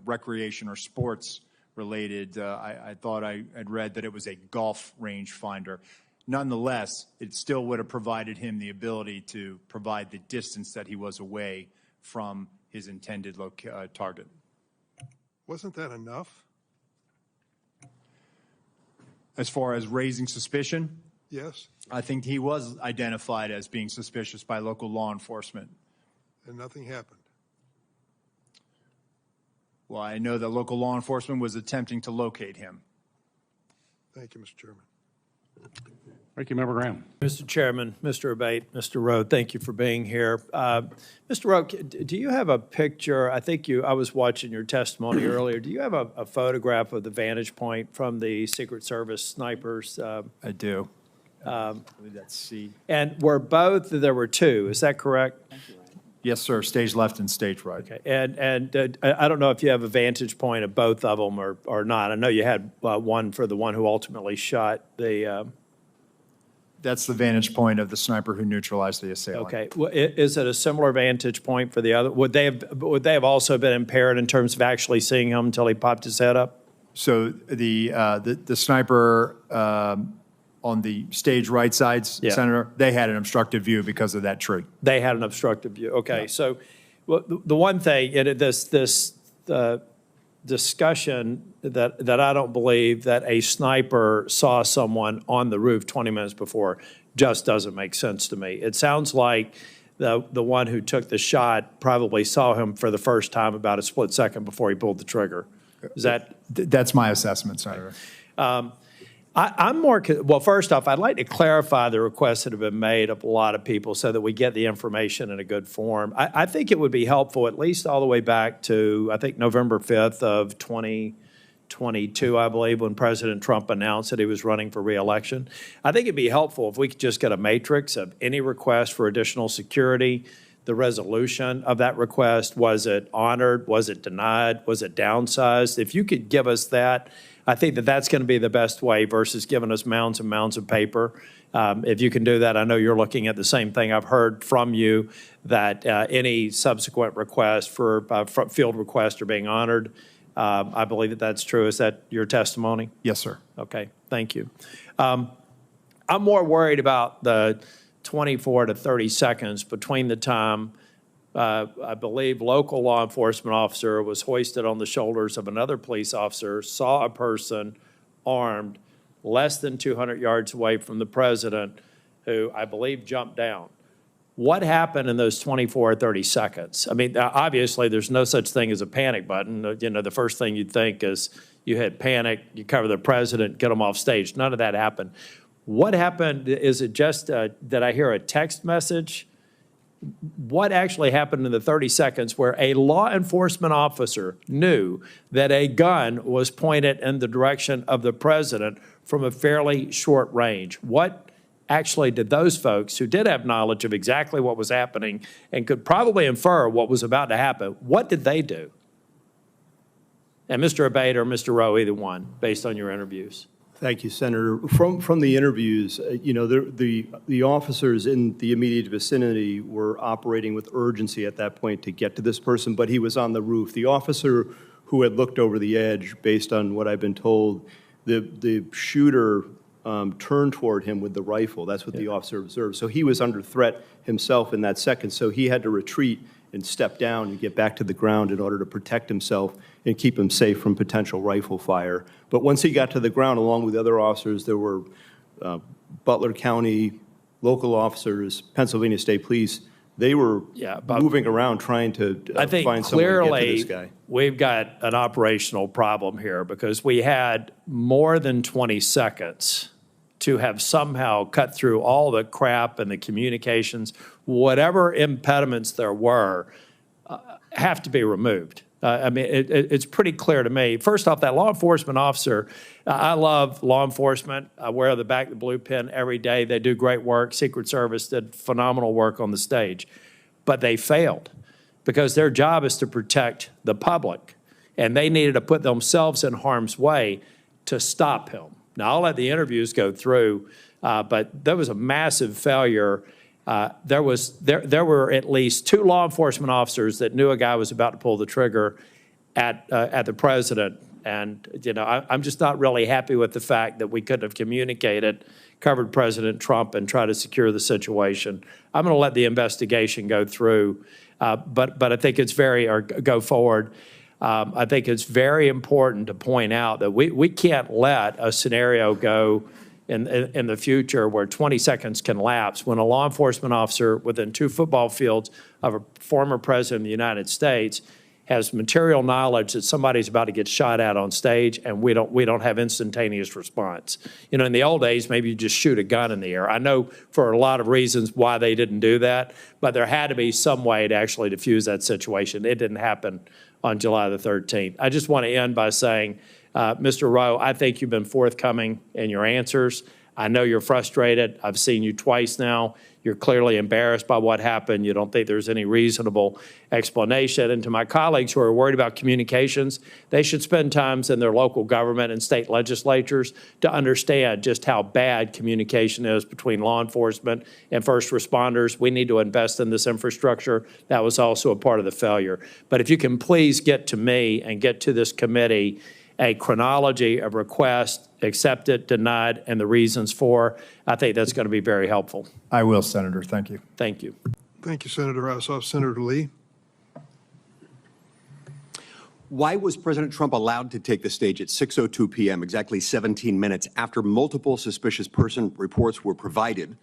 recreation or sports related. I thought I had read that it was a golf range finder. Nonetheless, it still would have provided him the ability to provide the distance that he was away from his intended target. Wasn't that enough? As far as raising suspicion? Yes. I think he was identified as being suspicious by local law enforcement. And nothing happened. Well, I know that local law enforcement was attempting to locate him. Thank you, Mr. Chairman. Thank you, Member Graham. Mr. Chairman, Mr. Abate, Mr. Rowe, thank you for being here. Mr. Rowe, do you have a picture? I was watching your testimony earlier. Do you have a photograph of the vantage point from the Secret Service snipers? I do. I believe that's C. And there were two, is that correct? Yes, sir. Stage left and stage right. Okay. And I don't know if you have a vantage point of both of them or not. I know you had one for the one who ultimately shot the... That's the vantage point of the sniper who neutralized the assailant. Okay. Well, is it a similar vantage point for the other? Would they have also been impaired in terms of actually seeing him until he popped his head up? So the sniper on the stage right side, Senator, they had an obstructive view because of that tree. They had an obstructive view. Okay. Yeah. So the one thing, this discussion that I don't believe that a sniper saw someone on the roof 20 minutes before just doesn't make sense to me. It sounds like the one who took the shot probably saw him for the first time about a split second before he pulled the trigger. Is that? That's my assessment, Senator. I'm more, well, first off, I'd like to clarify the requests that have been made of a lot of people so that we get the information in a good form. I think it would be helpful, at least all the way back to, I think, November 5th of 2022, I believe, when President Trump announced that he was running for re-election. I think it'd be helpful if we could just get a matrix of any request for additional security, the resolution of that request. Was it honored? Was it denied? Was it downsized? If you could give us that, I think that that's going to be the best way versus giving us mounds and mounds of paper. If you can do that, I know you're looking at the same thing. I've heard from you that any subsequent requests for field requests are being honored. I believe that that's true. Is that your testimony? Yes, sir. Okay, thank you. I'm more worried about the 24 to 30 seconds between the time I believe local law enforcement officer was hoisted on the shoulders of another police officer, saw a person armed less than 200 yards away from the president, who I believe jumped down. What happened in those 24 or 30 seconds? I mean, obviously, there's no such thing as a panic button. You know, the first thing you'd think is you hit panic, you cover the president, get him off stage. None of that happened. What happened? Is it just that I hear a text message? What actually happened in the 30 seconds where a law enforcement officer knew that a gun was pointed in the direction of the president from a fairly short range? What actually did those folks who did have knowledge of exactly what was happening and could probably infer what was about to happen, what did they do? And Mr. Abate or Mr. Rowe, either one, based on your interviews. Thank you, Senator. From the interviews, you know, the officers in the immediate vicinity were operating with urgency at that point to get to this person, but he was on the roof. The officer who had looked over the edge, based on what I've been told, the shooter turned toward him with the rifle. That's what the officer observed. So he was under threat himself in that second, so he had to retreat and step down and get back to the ground in order to protect himself and keep him safe from potential rifle fire. But once he got to the ground, along with the other officers, there were Butler County local officers, Pennsylvania State Police. They were moving around trying to find someone to get to this guy. We've got an operational problem here because we had more than 20 seconds to have somehow cut through all the crap and the communications, whatever impediments there were, have to be removed. I mean, it's pretty clear to me. First off, that law enforcement officer, I love law enforcement. I wear the back of the blue pin every day. They do great work. Secret Service did phenomenal work on the stage. But they failed because their job is to protect the public. And they needed to put themselves in harm's way to stop him. Now, I'll let the interviews go through, but there was a massive failure. There were at least 2 law enforcement officers that knew a guy was about to pull the trigger at the president. And, you know, I'm just not really happy with the fact that we couldn't have communicated, covered President Trump, and tried to secure the situation. I'm going to let the investigation go through, but I think it's go forward. I think it's very important to point out that we can't let a scenario go in the future where 20 seconds can lapse when a law enforcement officer within 2 football fields of a former president of the United States has material knowledge that somebody's about to get shot at on stage, and we don't have instantaneous response. You know, in the old days, maybe you just shoot a gun in the air. I know for a lot of reasons why they didn't do that, but there had to be some way to actually diffuse that situation. It didn't happen on July the 13th. I just want to end by saying, Mr. Rowe, I think you've been forthcoming in your answers. I know you're frustrated. I've seen you twice now. You're clearly embarrassed by what happened. You don't think there's any reasonable explanation. And to my colleagues who are worried about communications, they should spend time in their local government and state legislatures to understand just how bad communication is between law enforcement and first responders. We need to invest in this infrastructure. That was also a part of the failure. But if you can please get to me and get to this committee a chronology of requests, accepted, denied, and the reasons for, I think that's going to be very helpful. I will, Senator. Thank you. Thank you. Thank you, Senator Ossoff. Senator Lee. Why was President Trump allowed to take the stage at 6:02 p.m., exactly 17 minutes after multiple suspicious person reports were provided,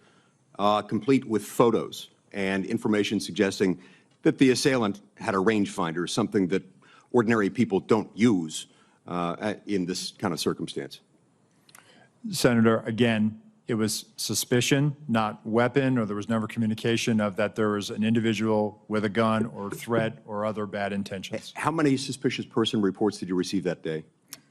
complete with photos and information suggesting that the assailant had a rangefinder, something that ordinary people don't use in this kind of circumstance? Senator, again, it was suspicion, not weapon, or there was never communication of that there was an individual with a gun or threat or other bad intentions. How many suspicious person reports did you receive that day?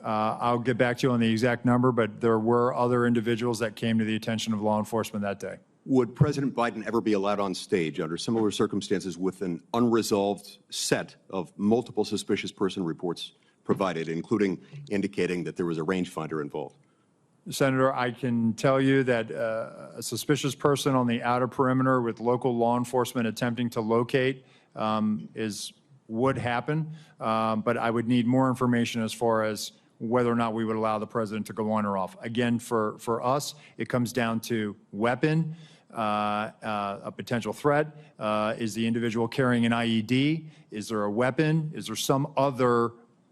I'll get back to you on the exact number, but there were other individuals that came to the attention of law enforcement that day. Would President Biden ever be allowed on stage under similar circumstances with an unresolved set of multiple suspicious person reports provided, including indicating that there was a rangefinder involved? Senator, I can tell you that a suspicious person on the outer perimeter with local law enforcement attempting to locate would happen, but I would need more information as far as whether or not we would allow the president to go on or off. Again, for us, it comes down to weapon, a potential threat. Is the individual carrying an IED? Is there a weapon? Is there some other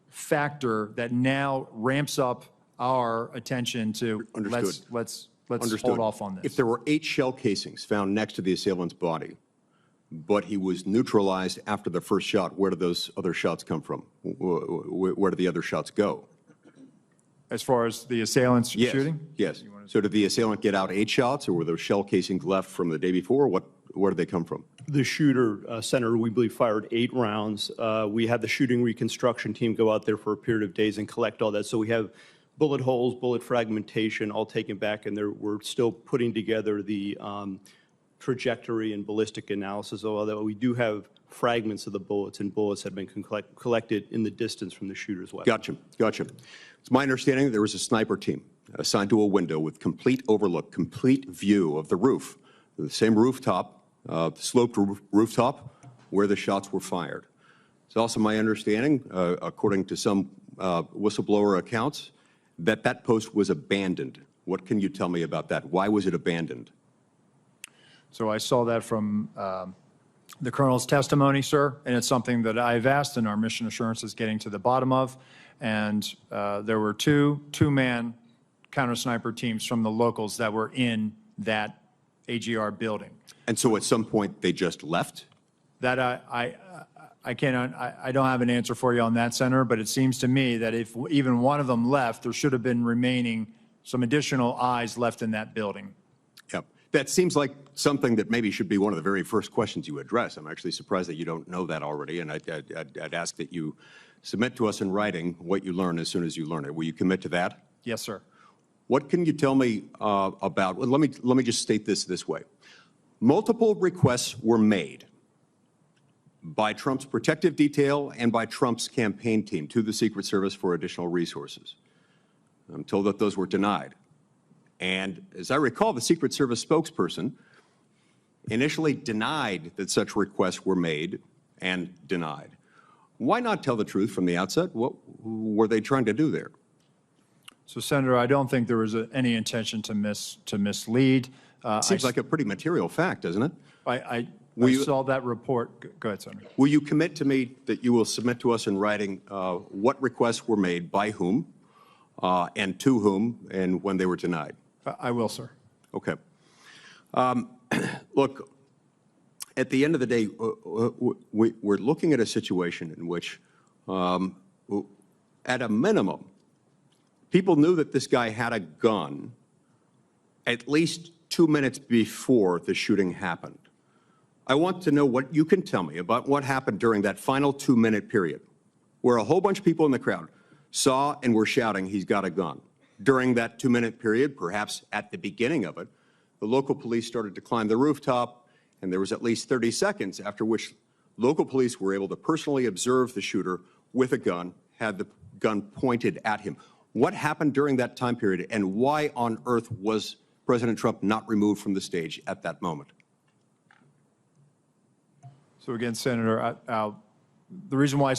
factor that now ramps up our attention to let's hold off on this? If there were 8 shell casings found next to the assailant's body, but he was neutralized after the first shot, where do those other shots come from? Where do the other shots go? As far as the assailant's shooting? Yes. So did the assailant get out 8 shots, or were those shell casings left from the day before? Where did they come from? The shooter, Senator, we believe fired 8 rounds. We had the shooting reconstruction team go out there for a period of days and collect all that. So we have bullet holes, bullet fragmentation, all taken back, and we're still putting together the trajectory and ballistic analysis, although we do have fragments of the bullets, and bullets have been collected in the distance from the shooter's weapon. Gotcha. It's my understanding that there was a sniper team assigned to a window with complete overlook, complete view of the roof, the same rooftop, sloped rooftop where the shots were fired. It's also my understanding, according to some whistleblower accounts, that post was abandoned. What can you tell me about that? Why was it abandoned? So I saw that from the colonel's testimony, sir, and it's something that I've asked, and our mission assurance is getting to the bottom of. And there were two-man counter-sniper teams from the locals that were in that AGR building. And so at some point they just left? That I don't have an answer for you on that, Senator, but it seems to me that if even one of them left, there should have been remaining some additional eyes left in that building. Yep. That seems like something that maybe should be one of the very first questions you address. I'm actually surprised that you don't know that already, and I'd ask that you submit to us in writing what you learn as soon as you learn it. Will you commit to that? Yes, sir. What can you tell me about, well, let me just state this way. Multiple requests were made by Trump's protective detail and by Trump's campaign team to the Secret Service for additional resources. I'm told that those were denied. And as I recall, the Secret Service spokesperson initially denied that such requests were made and denied. Why not tell the truth from the outset? What were they trying to do there? So, Senator, I don't think there was any intention to mislead. Seems like a pretty material fact, doesn't it? I saw that report. Go ahead, Senator. Will you commit to me that you will submit to us in writing what requests were made by whom and to whom and when they were denied? I will, sir. Okay. Look, at the end of the day, we're looking at a situation in which, at a minimum, people knew that this guy had a gun at least 2 minutes before the shooting happened. I want to know what you can tell me about what happened during that final 2-minute period, where a whole bunch of people in the crowd saw and were shouting, "He's got a gun." During that 2-minute period, perhaps at the beginning of it, the local police started to climb the rooftop, and there was at least 30 seconds after which local police were able to personally observe the shooter with a gun, had the gun pointed at him. What happened during that time period, and why on earth was President Trump not removed from the stage at that moment? So again, Senator, the reason why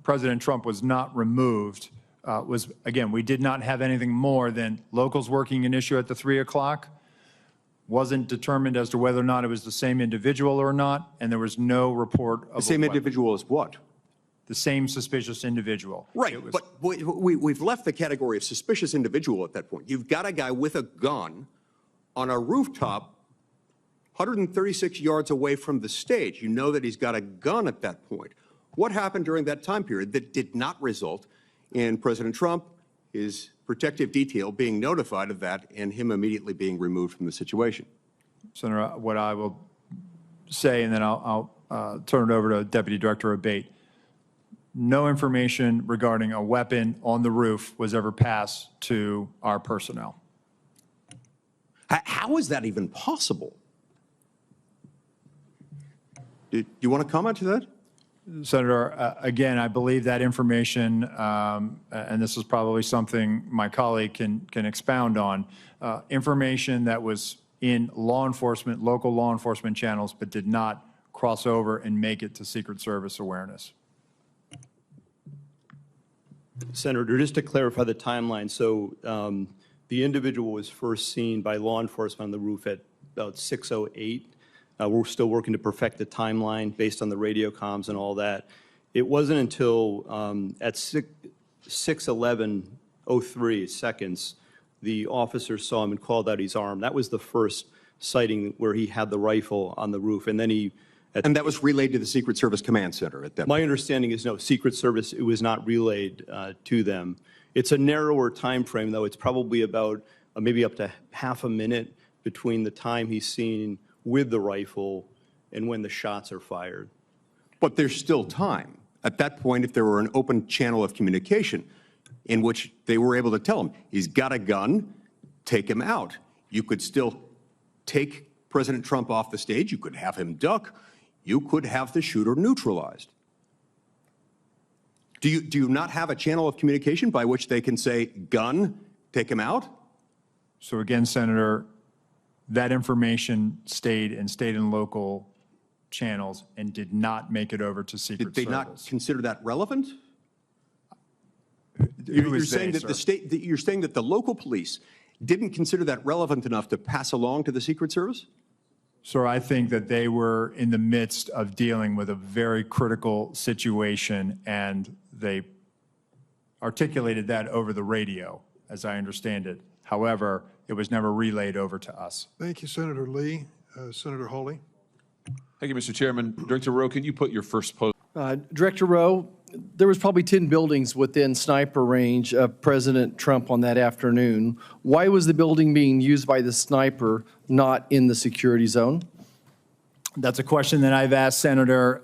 President Trump was not removed was, again, we did not have anything more than locals working an issue at the 3 o'clock. Wasn't determined as to whether or not it was the same individual or not, and there was no report of the same individual as what? The same suspicious individual. Right, but we've left the category of suspicious individual at that point. You've got a guy with a gun on a rooftop 136 yards away from the stage. You know that he's got a gun at that point. What happened during that time period that did not result in President Trump, his protective detail, being notified of that and him immediately being removed from the situation? Senator, what I will say, and then I'll turn it over to Deputy Director Abate. No information regarding a weapon on the roof was ever passed to our personnel. How is that even possible? Do you want to comment to that? Senator, again, I believe that information, and this is probably something my colleague can expound on, information that was in law enforcement, local law enforcement channels, but did not cross over and make it to Secret Service awareness. Senator, just to clarify the timeline, so the individual was first seen by law enforcement on the roof at about 6:08. We're still working to perfect the timeline based on the radio comms and all that. It wasn't until at 6:11:03 seconds, the officer saw him and called out his arm. That was the first sighting where he had the rifle on the roof, and then he. And that was relayed to the Secret Service Command Center at that point? My understanding is no, Secret Service, it was not relayed to them. It's a narrower time frame, though. It's probably about maybe up to half a minute between the time he's seen with the rifle and when the shots are fired. But there's still time. At that point, if there were an open channel of communication in which they were able to tell him, he's got a gun, take him out. You could still take President Trump off the stage. You could have him duck. You could have the shooter neutralized. Do you not have a channel of communication by which they can say, gun, take him out? So again, Senator, that information stayed in local channels and did not make it over to Secret Service. Did they not consider that relevant? You're saying that the local police didn't consider that relevant enough to pass along to the Secret Service? Sir, I think that they were in the midst of dealing with a very critical situation, and they articulated that over the radio, as I understand it. However, it was never relayed over to us. Thank you, Senator Lee. Senator Hawley. Thank you, Mr. Chairman. Director Rowe, can you put your first post? Director Rowe, there was probably 10 buildings within sniper range of President Trump on that afternoon. Why was the building being used by the sniper not in the security zone? That's a question that I've asked, Senator.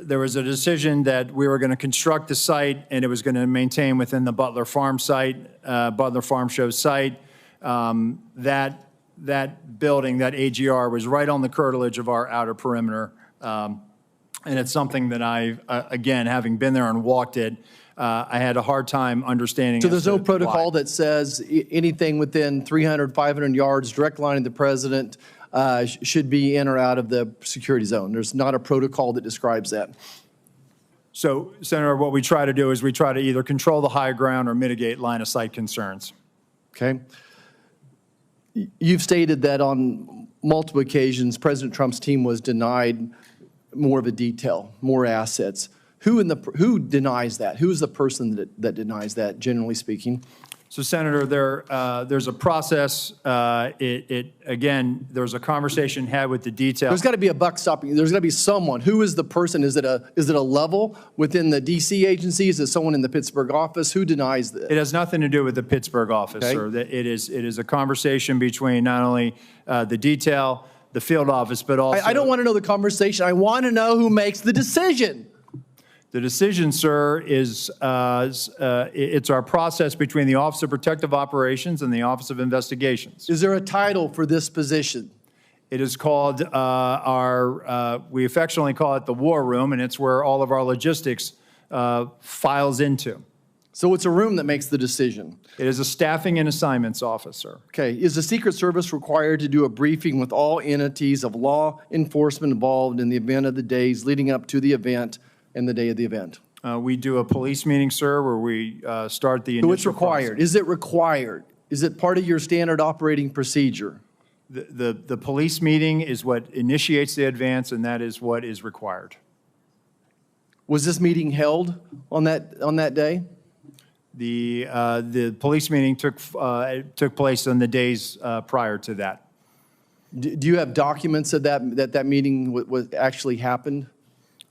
There was a decision that we were going to construct the site and it was going to maintain within the Butler Farm site, Butler Farm Show site. That building, that AGR, was right on the curtilage of our outer perimeter. And it's something that again, having been there and walked it, I had a hard time understanding. So there's no protocol that says anything within 300, 500 yards, direct line of the president, should be in or out of the security zone. There's not a protocol that describes that. So, Senator, what we try to do is we try to either control the high ground or mitigate line of sight concerns. Okay. You've stated that on multiple occasions, President Trump's team was denied more of a detail, more assets. Who denies that? Who is the person that denies that, generally speaking? So, Senator, there's a process. Again, there's a conversation had with the detail. There's got to be a buck stopping. There's got to be someone. Who is the person? Is it a level within the D.C. agency? Is it someone in the Pittsburgh office? Who denies this? It has nothing to do with the Pittsburgh office, Okay. sir. It is a conversation between not only the detail, the field office, but also. I don't want to know the conversation. I want to know who makes the decision. The decision, sir, is it's our process between the Office of Protective Operations and the Office of Investigations. Is there a title for this position? It is called we affectionately call it the War Room, and it's where all of our logistics files into. So it's a room that makes the decision. It is a staffing and assignments office, sir. Okay. Is the Secret Service required to do a briefing with all entities of law enforcement involved in the event of the days leading up to the event and the day of the event? We do a police meeting, sir, where we start the initial So it's required. process. Is it required? Is it part of your standard operating procedure? The police meeting is what initiates the advance, and that is what is required. Was this meeting held on that day? The police meeting took place on the days prior to that. Do you have documents of that meeting was actually happened?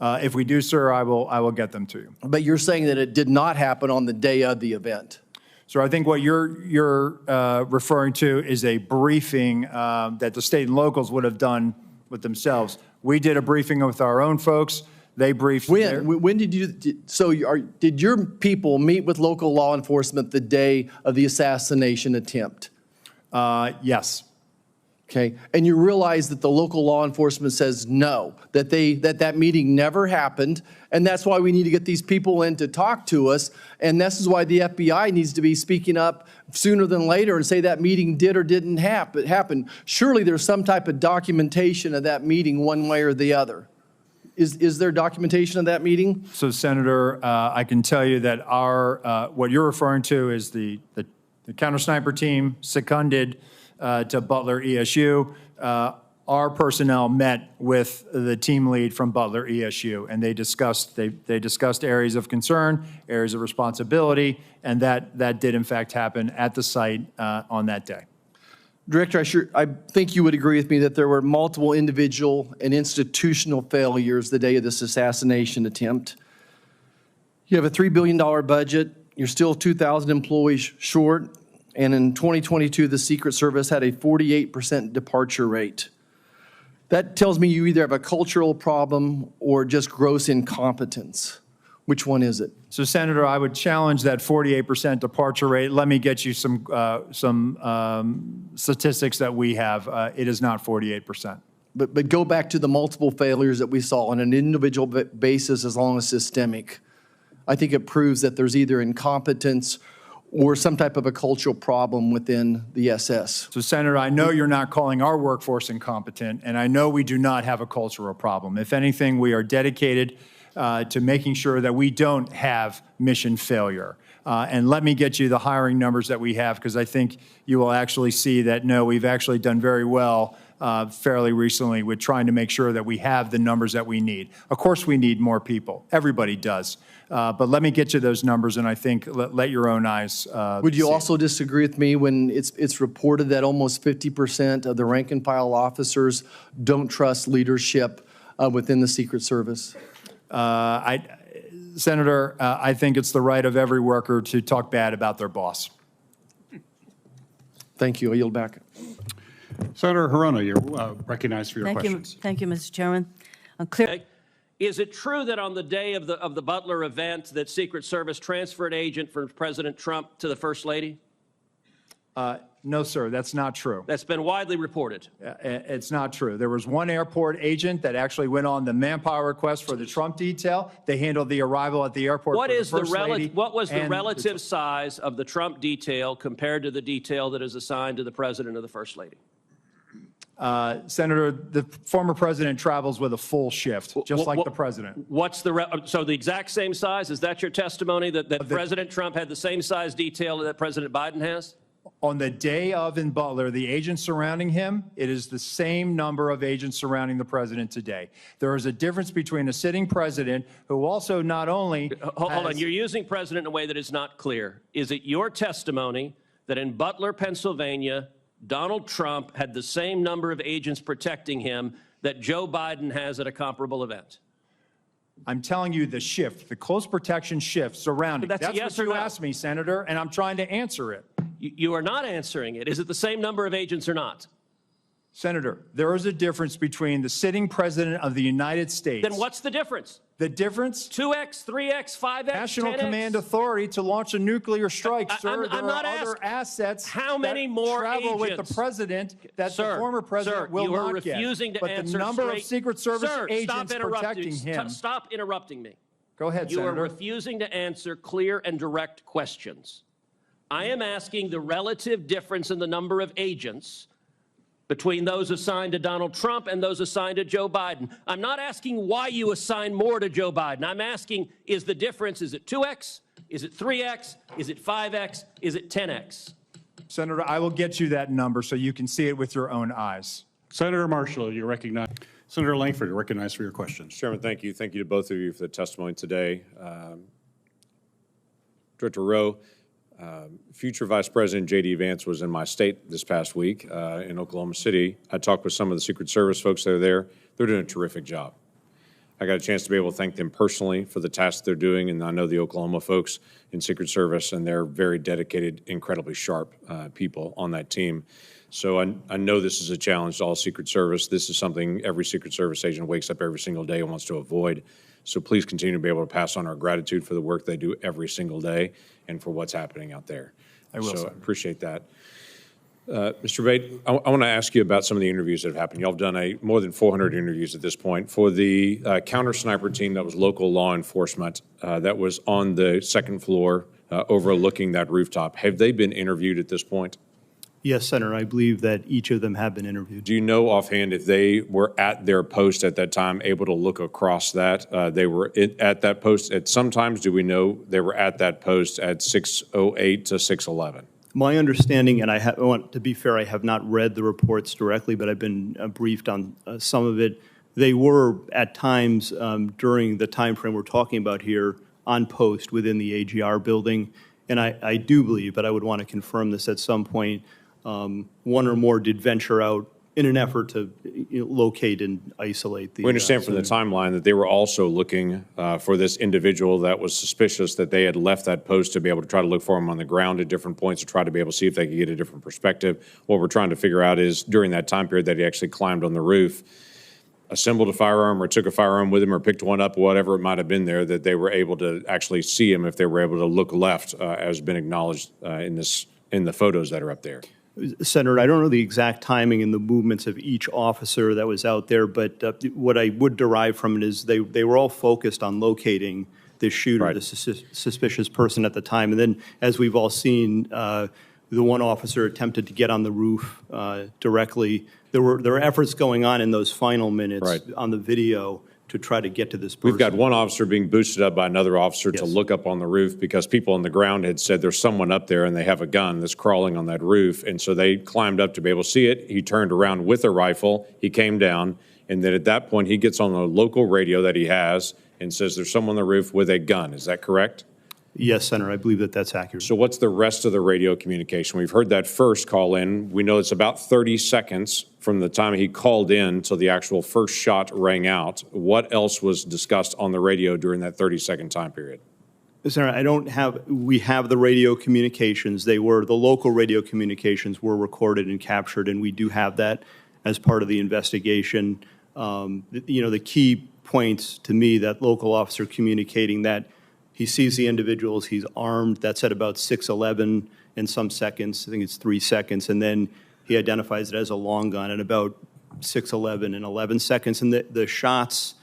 If we do, sir, I will get them to you. But you're saying that it did not happen on the day of the event. So I think what you're referring to is a briefing that the state and locals would have done with themselves. We did a briefing with our own folks. They briefed. When did you? Did your people meet with local law enforcement the day of the assassination attempt? Yes. Okay, and you realize that the local law enforcement says no, that meeting never happened, and that's why we need to get these people in to talk to us, and this is why the FBI needs to be speaking up sooner than later and say that meeting did or didn't happen. Surely there's some type of documentation of that meeting one way or the other. Is there documentation of that meeting? So, Senator, I can tell you that what you're referring to is the counter sniper team seconded to Butler ESU. Our personnel met with the team lead from Butler ESU, and they discussed areas of concern, areas of responsibility, and that did in fact happen at the site on that day. Director, I think you would agree with me that there were multiple individual and institutional failures the day of this assassination attempt. You have a $3 billion budget. You're still 2,000 employees short. And in 2022, the Secret Service had a 48% departure rate. That tells me you either have a cultural problem or just gross incompetence. Which one is it? So, Senator, I would challenge that 48% departure rate. Let me get you some statistics that we have. It is not 48%. But go back to the multiple failures that we saw on an individual basis as long as systemic. I think it proves that there's either incompetence or some type of a cultural problem within the SS. So, Senator, I know you're not calling our workforce incompetent, and I know we do not have a cultural problem. If anything, we are dedicated to making sure that we don't have mission failure. And let me get you the hiring numbers that we have, because I think you will actually see that, no, we've actually done very well fairly recently with trying to make sure that we have the numbers that we need. Of course, we need more people. Everybody does. But let me get you those numbers, and I think let your own eyes Would you see also disagree with me when it's reported that almost 50% of the rank and file officers don't trust leadership within the Secret Service? Senator, I think it's the right of every worker to talk bad about their boss. Thank you. I yield back. Senator Hirono, you're recognized for your questions. Thank you, Mr. Chairman. Is it true that on the day of the Butler event that Secret Service transferred agent from President Trump to the First Lady? No, sir, that's not true. That's been widely reported. It's not true. There was one airport agent that actually went on the manpower request for the Trump detail. They handled the arrival at the airport What for is the First Lady. what was the and relative size of the Trump detail compared to the detail that is assigned to the President or the First Lady? Senator, the former president travels with a full shift, just like the president. What's the so the exact same size? Is that your testimony that President Trump had the same size detail that President Biden has? On the day of in Butler, the agents surrounding him, it is the same number of agents surrounding the president today. There is a difference between a sitting president who also not only Hold on, you're using president in a way that is not clear. Is it your testimony that in Butler, Pennsylvania, Donald Trump had the same number of agents protecting him that Joe Biden has at a comparable event? I'm telling you the shift, the close protection shift surrounding. That's a yes what or you no. asked me, Senator, and I'm trying to answer it. You are not answering it. Is it the same number of agents or not? Senator, there is a difference between the sitting president of the United States. Then what's the difference? The difference? 2x, 3x, 5x, National 10x? Command Authority to launch a nuclear strike, sir. I'm not there are other asking assets how many more travel with agents? the president that Sir, the former president sir, will you are not get. refusing to but answer the number straight. of Secret Service Sir, agents protecting him. Stop interrupting me. Go ahead, You Senator. are refusing to answer clear and direct questions. I am asking the relative difference in the number of agents between those assigned to Donald Trump and those assigned to Joe Biden. I'm not asking why you assign more to Joe Biden. I'm asking, is the difference, is it 2x? Is it 3x? Is it 5x? Is it 10x? Senator, I will get you that number so you can see it with your own eyes. Senator Marshall, you're recognized. Senator Langford, you're recognized for your questions. Chairman, thank you. Thank you to both of you for the testimony today. Director Rowe, future Vice President J.D. Vance was in my state this past week in Oklahoma City. I talked with some of the Secret Service folks that are there. They're doing a terrific job. I got a chance to be able to thank them personally for the tasks they're doing, and I know the Oklahoma folks in Secret Service, and they're very dedicated, incredibly sharp people on that team. So I know this is a challenge to all Secret Service. This is something every Secret Service agent wakes up every single day and wants to avoid. So please continue to be able to pass on our gratitude for the work they do every single day and for what's happening out there. I will, so sir. Appreciate that. Mr. Bate, I want to ask you about some of the interviews that have happened. Y'all have done more than 400 interviews at this point. For the counter sniper team that was local law enforcement that was on the second floor overlooking that rooftop, have they been interviewed at this point? Yes, Senator, I believe that each of them have been interviewed. Do you know offhand if they were at their post at that time, able to look across that? They were at that post at sometimes. Do we know they were at that post at 6:08 to 6:11? My understanding, and I want to be fair, I have not read the reports directly, but I've been briefed on some of it. They were at times during the time frame we're talking about here on post within the AGR building. And I do believe, but I would want to confirm this at some point, one or more did venture out in an effort to locate and isolate the. We understand from the timeline that they were also looking for this individual that was suspicious, that they had left that post to be able to try to look for him on the ground at different points to try to be able to see if they could get a different perspective. What we're trying to figure out is during that time period that he actually climbed on the roof, assembled a firearm or took a firearm with him or picked one up, whatever it might have been there, that they were able to actually see him if they were able to look left, as been acknowledged in the photos that are up there. Senator, I don't know the exact timing and the movements of each officer that was out there, but what I would derive from it is they were all focused on locating the shooter, right, the suspicious person at the time. And then, as we've all seen, the one officer attempted to get on the roof directly. There were efforts going on in those final minutes, right, on the video to try to get to this person. We've got one officer being boosted up by another officer, yes, to look up on the roof because people on the ground had said there's someone up there and they have a gun that's crawling on that roof. And so they climbed up to be able to see it. He turned around with a rifle. He came down. And then at that point, he gets on the local radio that he has and says there's someone on the roof with a gun. Is that correct? Yes, Senator, I believe that that's accurate. So what's the rest of the radio communication? We've heard that first call in. We know it's about 30 seconds from the time he called in till the actual first shot rang out. What else was discussed on the radio during that 30-second time period? Senator, we have the radio communications. The local radio communications were recorded and captured, and we do have that as part of the investigation. The key points to me, that local officer communicating that he sees the individuals, he's armed, that's at about 6:11 in some seconds, I think it's 3 seconds, and then he identifies it as a long gun at about 6:11 and 11 seconds. And the shots,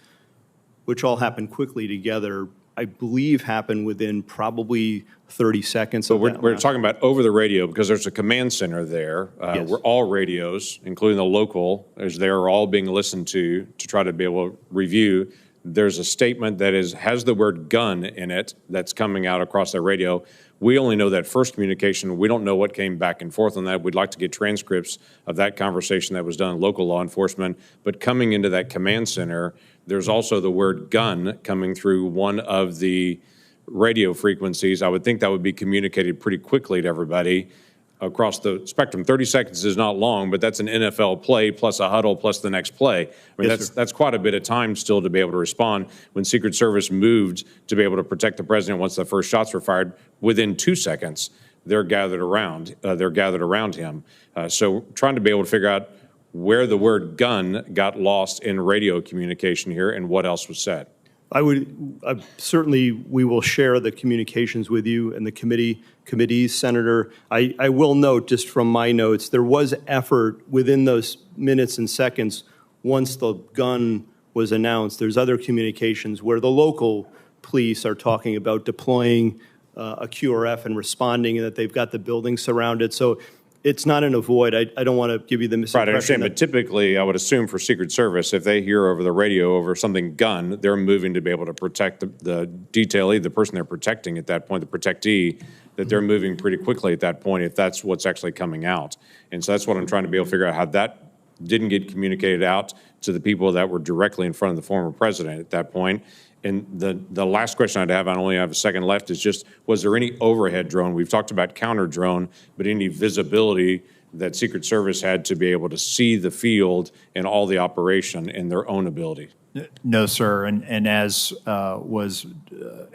which all happen quickly together, I believe happened within probably 30 seconds. So we're talking about over the radio because there's a command center there Yes. where all radios, including the local, as they're all being listened to try to be able to review. There's a statement that has the word gun in it that's coming out across that radio. We only know that first communication. We don't know what came back and forth on that. We'd like to get transcripts of that conversation that was done in local law enforcement. But coming into that command center, there's also the word gun coming through one of the radio frequencies. I would think that would be communicated pretty quickly to everybody across the spectrum. 30 seconds is not long, but that's an NFL play plus a huddle plus the next play. I mean, Yes, that's quite a bit of time still to be able to respond. When Secret Service moved to be able to protect the president once the first shots were fired, within 2 seconds, they're gathered around him. So trying to be able to figure out where the word gun got lost in radio communication here and what else was said. Certainly, we will share the communications with you and the committees, Senator. I will note, just from my notes, there was effort within those minutes and seconds once the gun was announced. There's other communications where the local police are talking about deploying a QRF and responding, and that they've got the building surrounded. So it's not an avoid. I don't want to give you the misimpression. Right, I understand, but typically, I would assume for Secret Service, if they hear over the radio over something gun, they're moving to be able to protect the detailee, the person they're protecting at that point, the protectee, that they're moving pretty quickly at that point if that's what's actually coming out. And so that's what I'm trying to be able to figure out, how that didn't get communicated out to the people that were directly in front of the former president at that point. And the last question I'd have, I only have a second left, is just, was there any overhead drone? We've talked about counter drone, but any visibility that Secret Service had to be able to see the field and all the operation in their own ability? No, sir. And as was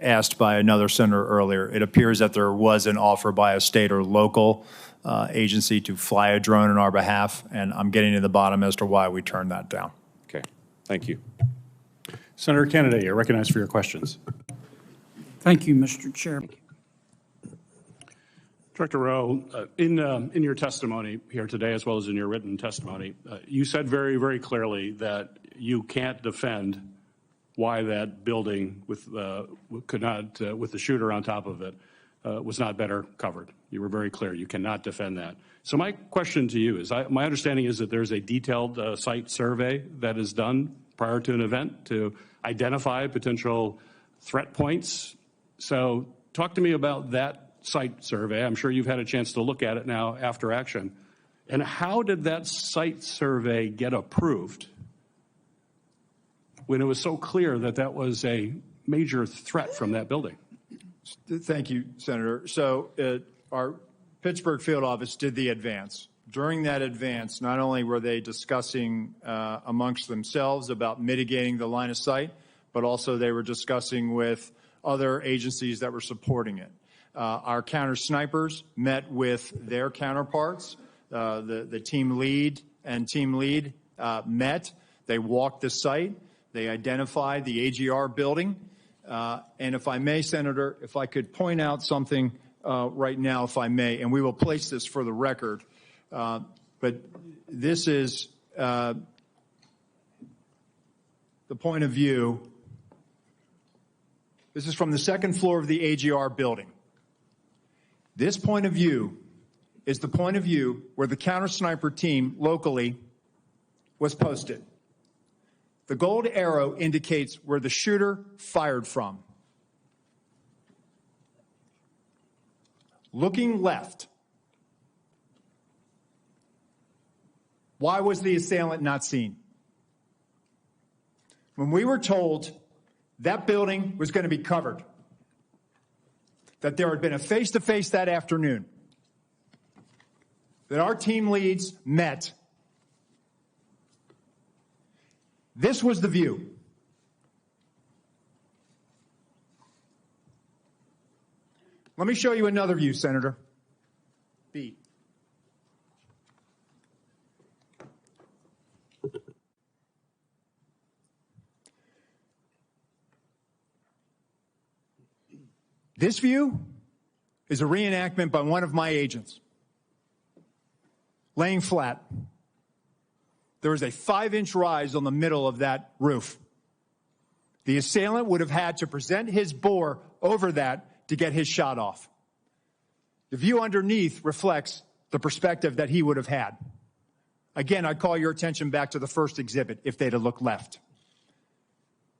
asked by another senator earlier, it appears that there was an offer by a state or local agency to fly a drone on our behalf, and I'm getting to the bottom as to why we turned that down. Okay, thank you. Senator Kennedy, you're recognized for your questions. Thank you, Mr. Chairman. Director Rowe, in your testimony here today, as well as in your written testimony, you said very, very clearly that you can't defend why that building with the shooter on top of it was not better covered. You were very clear. You cannot defend that. So my question to you is, my understanding is that there's a detailed site survey that is done prior to an event to identify potential threat points. So talk to me about that site survey. I'm sure you've had a chance to look at it now after action. And how did that site survey get approved when it was so clear that that was a major threat from that building? Thank you, Senator. So our Pittsburgh field office did the advance. During that advance, not only were they discussing amongst themselves about mitigating the line of sight, but also they were discussing with other agencies that were supporting it. Our counter snipers met with their counterparts. The team lead and team lead met. They walked the site. They identified the AGR building. And if I may, Senator, if I could point out something right now, if I may, and we will place this for the record. But this is the point of view. This is from the second floor of the AGR building. This point of view is the point of view where the counter sniper team locally was posted. The gold arrow indicates where the shooter fired from. Looking left, why was the assailant not seen? When we were told that building was going to be covered, that there had been a face-to-face that afternoon, that our team leads met. This was the view. Let me show you another view, Senator. B. This view is a reenactment by one of my agents, laying flat. There was a 5-inch rise on the middle of that roof. The assailant would have had to present his bore over that to get his shot off. The view underneath reflects the perspective that he would have had. Again, I call your attention back to the first exhibit if they'd have looked left.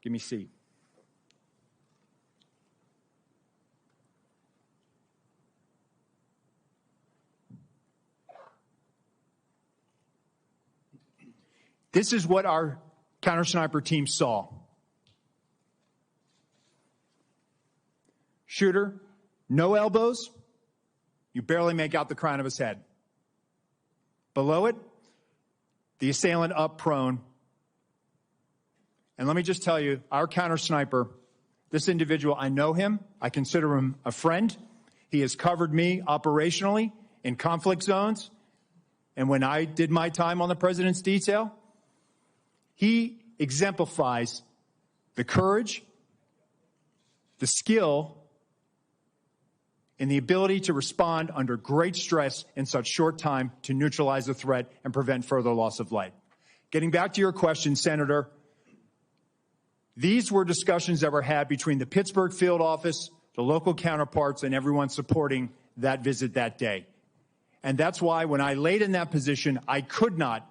Give me C. This is what our counter-sniper team saw. Shooter, no elbows. You barely make out the crown of his head. Below it, the assailant up prone. And let me just tell you, our counter-sniper, this individual, I know him. I consider him a friend. He has covered me operationally in conflict zones. And when I did my time on the president's detail, he exemplifies the courage, the skill, and the ability to respond under great stress in such short time to neutralize a threat and prevent further loss of life. Getting back to your question, Senator, these were discussions that were had between the Pittsburgh field office, the local counterparts, and everyone supporting that visit that day. And that's why when I laid in that position, I could not,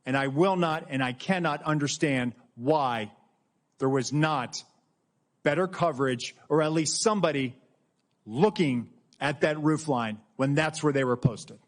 and I will not, and I cannot understand why there was not better coverage, or at least somebody looking at that roof line when that's where they were posted.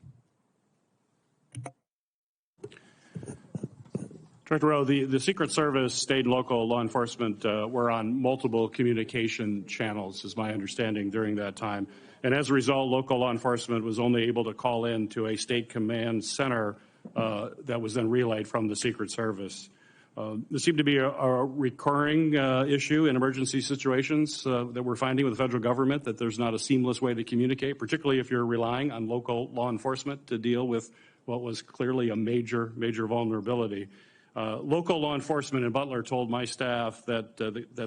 Director Rowe, the Secret Service, state and local law enforcement were on multiple communication channels, is my understanding, during that time. And as a result, local law enforcement was only able to call in to a state command center that was then relayed from the Secret Service. There seemed to be a recurring issue in emergency situations that we're finding with the federal government, that there's not a seamless way to communicate, particularly if you're relying on local law enforcement to deal with what was clearly a major vulnerability. Local law enforcement in Butler told my staff that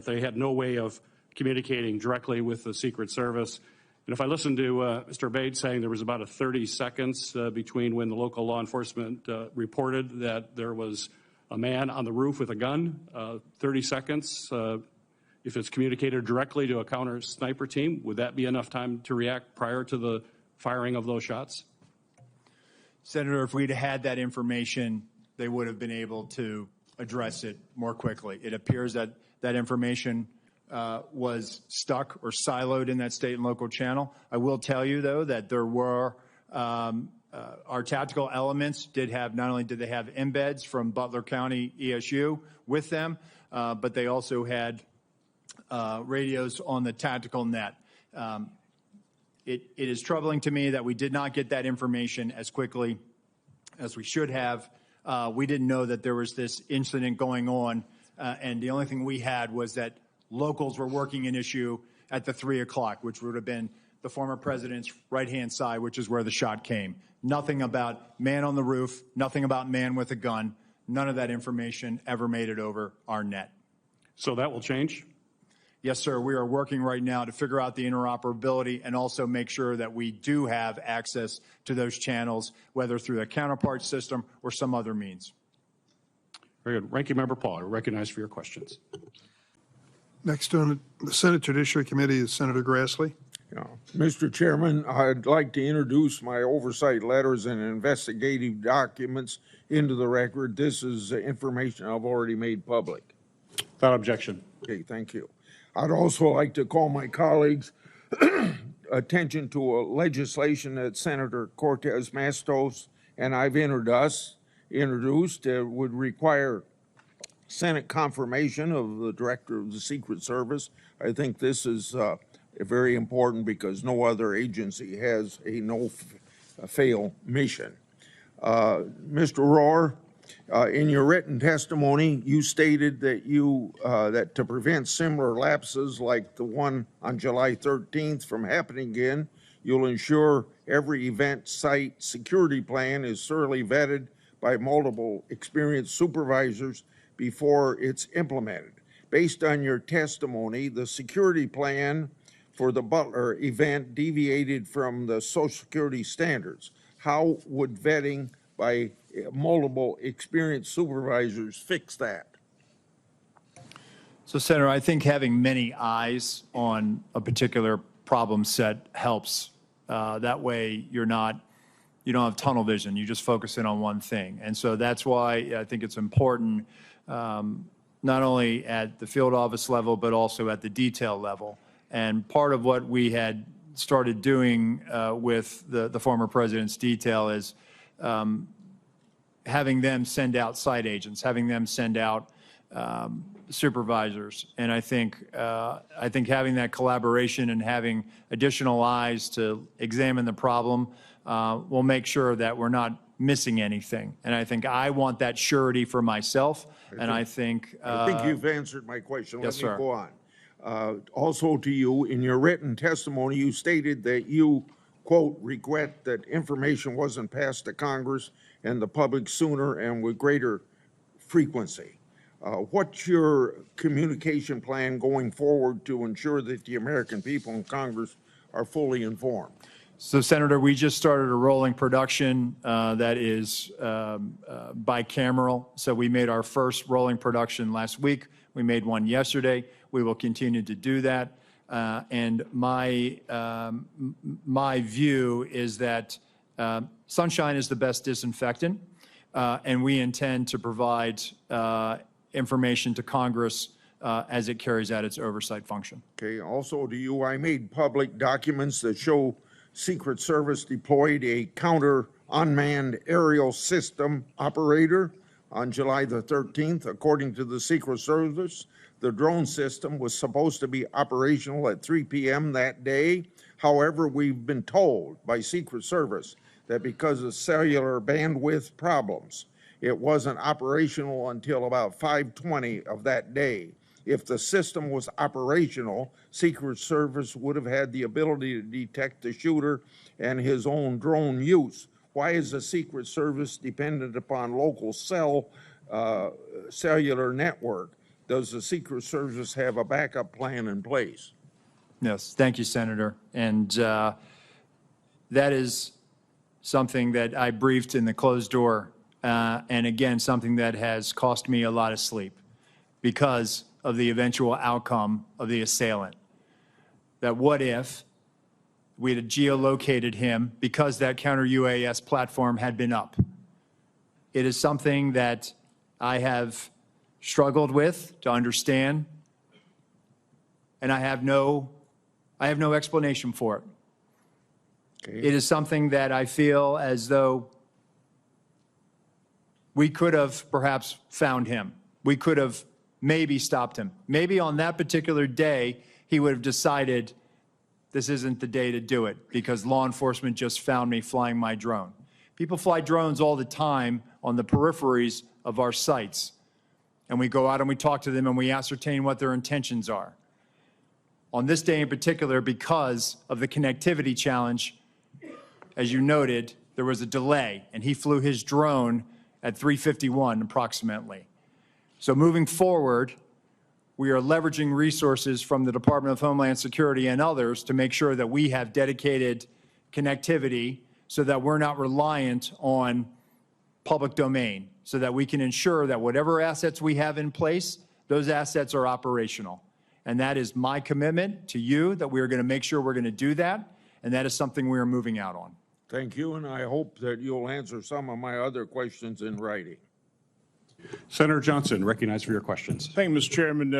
they had no way of communicating directly with the Secret Service. And if I listened to Mr. Bates saying there was about 30 seconds between when the local law enforcement reported that there was a man on the roof with a gun, 30 seconds, if it's communicated directly to a counter sniper team, would that be enough time to react prior to the firing of those shots? Senator, if we'd had that information, they would have been able to address it more quickly. It appears that that information was stuck or siloed in that state and local channel. I will tell you, though, that there were our tactical elements did have, not only did they have embeds from Butler County ESU with them, but they also had radios on the tactical net. It is troubling to me that we did not get that information as quickly as we should have. We didn't know that there was this incident going on, and the only thing we had was that locals were working an issue at the 3 o'clock, which would have been the former president's right-hand side, which is where the shot came. Nothing about man on the roof, nothing about man with a gun. None of that information ever made it over our net. So that will change? Yes, sir. We are working right now to figure out the interoperability and also make sure that we do have access to those channels, whether through the counterpart system or some other means. Very good. Ranking Member Paul, you're recognized for your questions. Next on the Senate Judiciary Committee is Senator Grassley. Yeah. Mr. Chairman, I'd like to introduce my oversight letters and investigative documents into the record. This is information I've already made public. Without objection. Okay, thank you. I'd also like to call my colleagues' attention to a legislation that Senator Cortez Matos and I've introduced would require Senate confirmation of the Director of the Secret Service. I think this is very important because no other agency has a no-fail mission. Mr. Rowe, in your written testimony, you stated that that to prevent similar lapses like the one on July 13th from happening again, you'll ensure every event site security plan is thoroughly vetted by multiple experienced supervisors before it's implemented. Based on your testimony, the security plan for the Butler event deviated from the Social Security standards. How would vetting by multiple experienced supervisors fix that? So, Senator, I think having many eyes on a particular problem set helps. That way you don't have tunnel vision. You just focus in on one thing. And so that's why I think it's important, not only at the field office level, but also at the detail level. And part of what we had started doing with the former president's detail is having them send out site agents, having them send out supervisors. And I think having that collaboration and having additional eyes to examine the problem will make sure that we're not missing anything. And I think I want that surety for myself. I think you've answered my question. Yes, Let me sir. go on. Also to you, in your written testimony, you stated that you, quote, regret that information wasn't passed to Congress and the public sooner and with greater frequency. What's your communication plan going forward to ensure that the American people in Congress are fully informed? So, Senator, we just started a rolling production that is bicameral. So we made our first rolling production last week. We made one yesterday. We will continue to do that. And my view is that sunshine is the best disinfectant, and we intend to provide information to Congress as it carries out its oversight function. Okay, also to you, I made public documents that show Secret Service deployed a counter unmanned aerial system operator on July the 13th. According to the Secret Service, the drone system was supposed to be operational at 3 p.m. that day. However, we've been told by Secret Service that because of cellular bandwidth problems, it wasn't operational until about 5:20 of that day. If the system was operational, Secret Service would have had the ability to detect the shooter and his own drone use. Why is the Secret Service dependent upon local cellular network? Does the Secret Service have a backup plan in place? Yes, thank you, Senator. And that is something that I briefed in the closed door, and again, something that has cost me a lot of sleep because of the eventual outcome of the assailant. That what if we had geolocated him because that counter-UAS platform had been up? It is something that I have struggled with to understand, and I have no explanation for it. Okay. It is something that I feel as though we could have perhaps found him. We could have maybe stopped him. Maybe on that particular day, he would have decided this isn't the day to do it because law enforcement just found me flying my drone. People fly drones all the time on the peripheries of our sites. And we go out and we talk to them and we ascertain what their intentions are. On this day in particular, because of the connectivity challenge, as you noted, there was a delay and he flew his drone at 3:51 approximately. So moving forward, we are leveraging resources from the Department of Homeland Security and others to make sure that we have dedicated connectivity so that we're not reliant on public domain, so that we can ensure that whatever assets we have in place, those assets are operational. And that is my commitment to you, that we are going to make sure we're going to do that, and that is something we are moving out on. Thank you, and I hope that you'll answer some of my other questions in writing. Senator Johnson, recognized for your questions. Thank you, Mr. Chairman.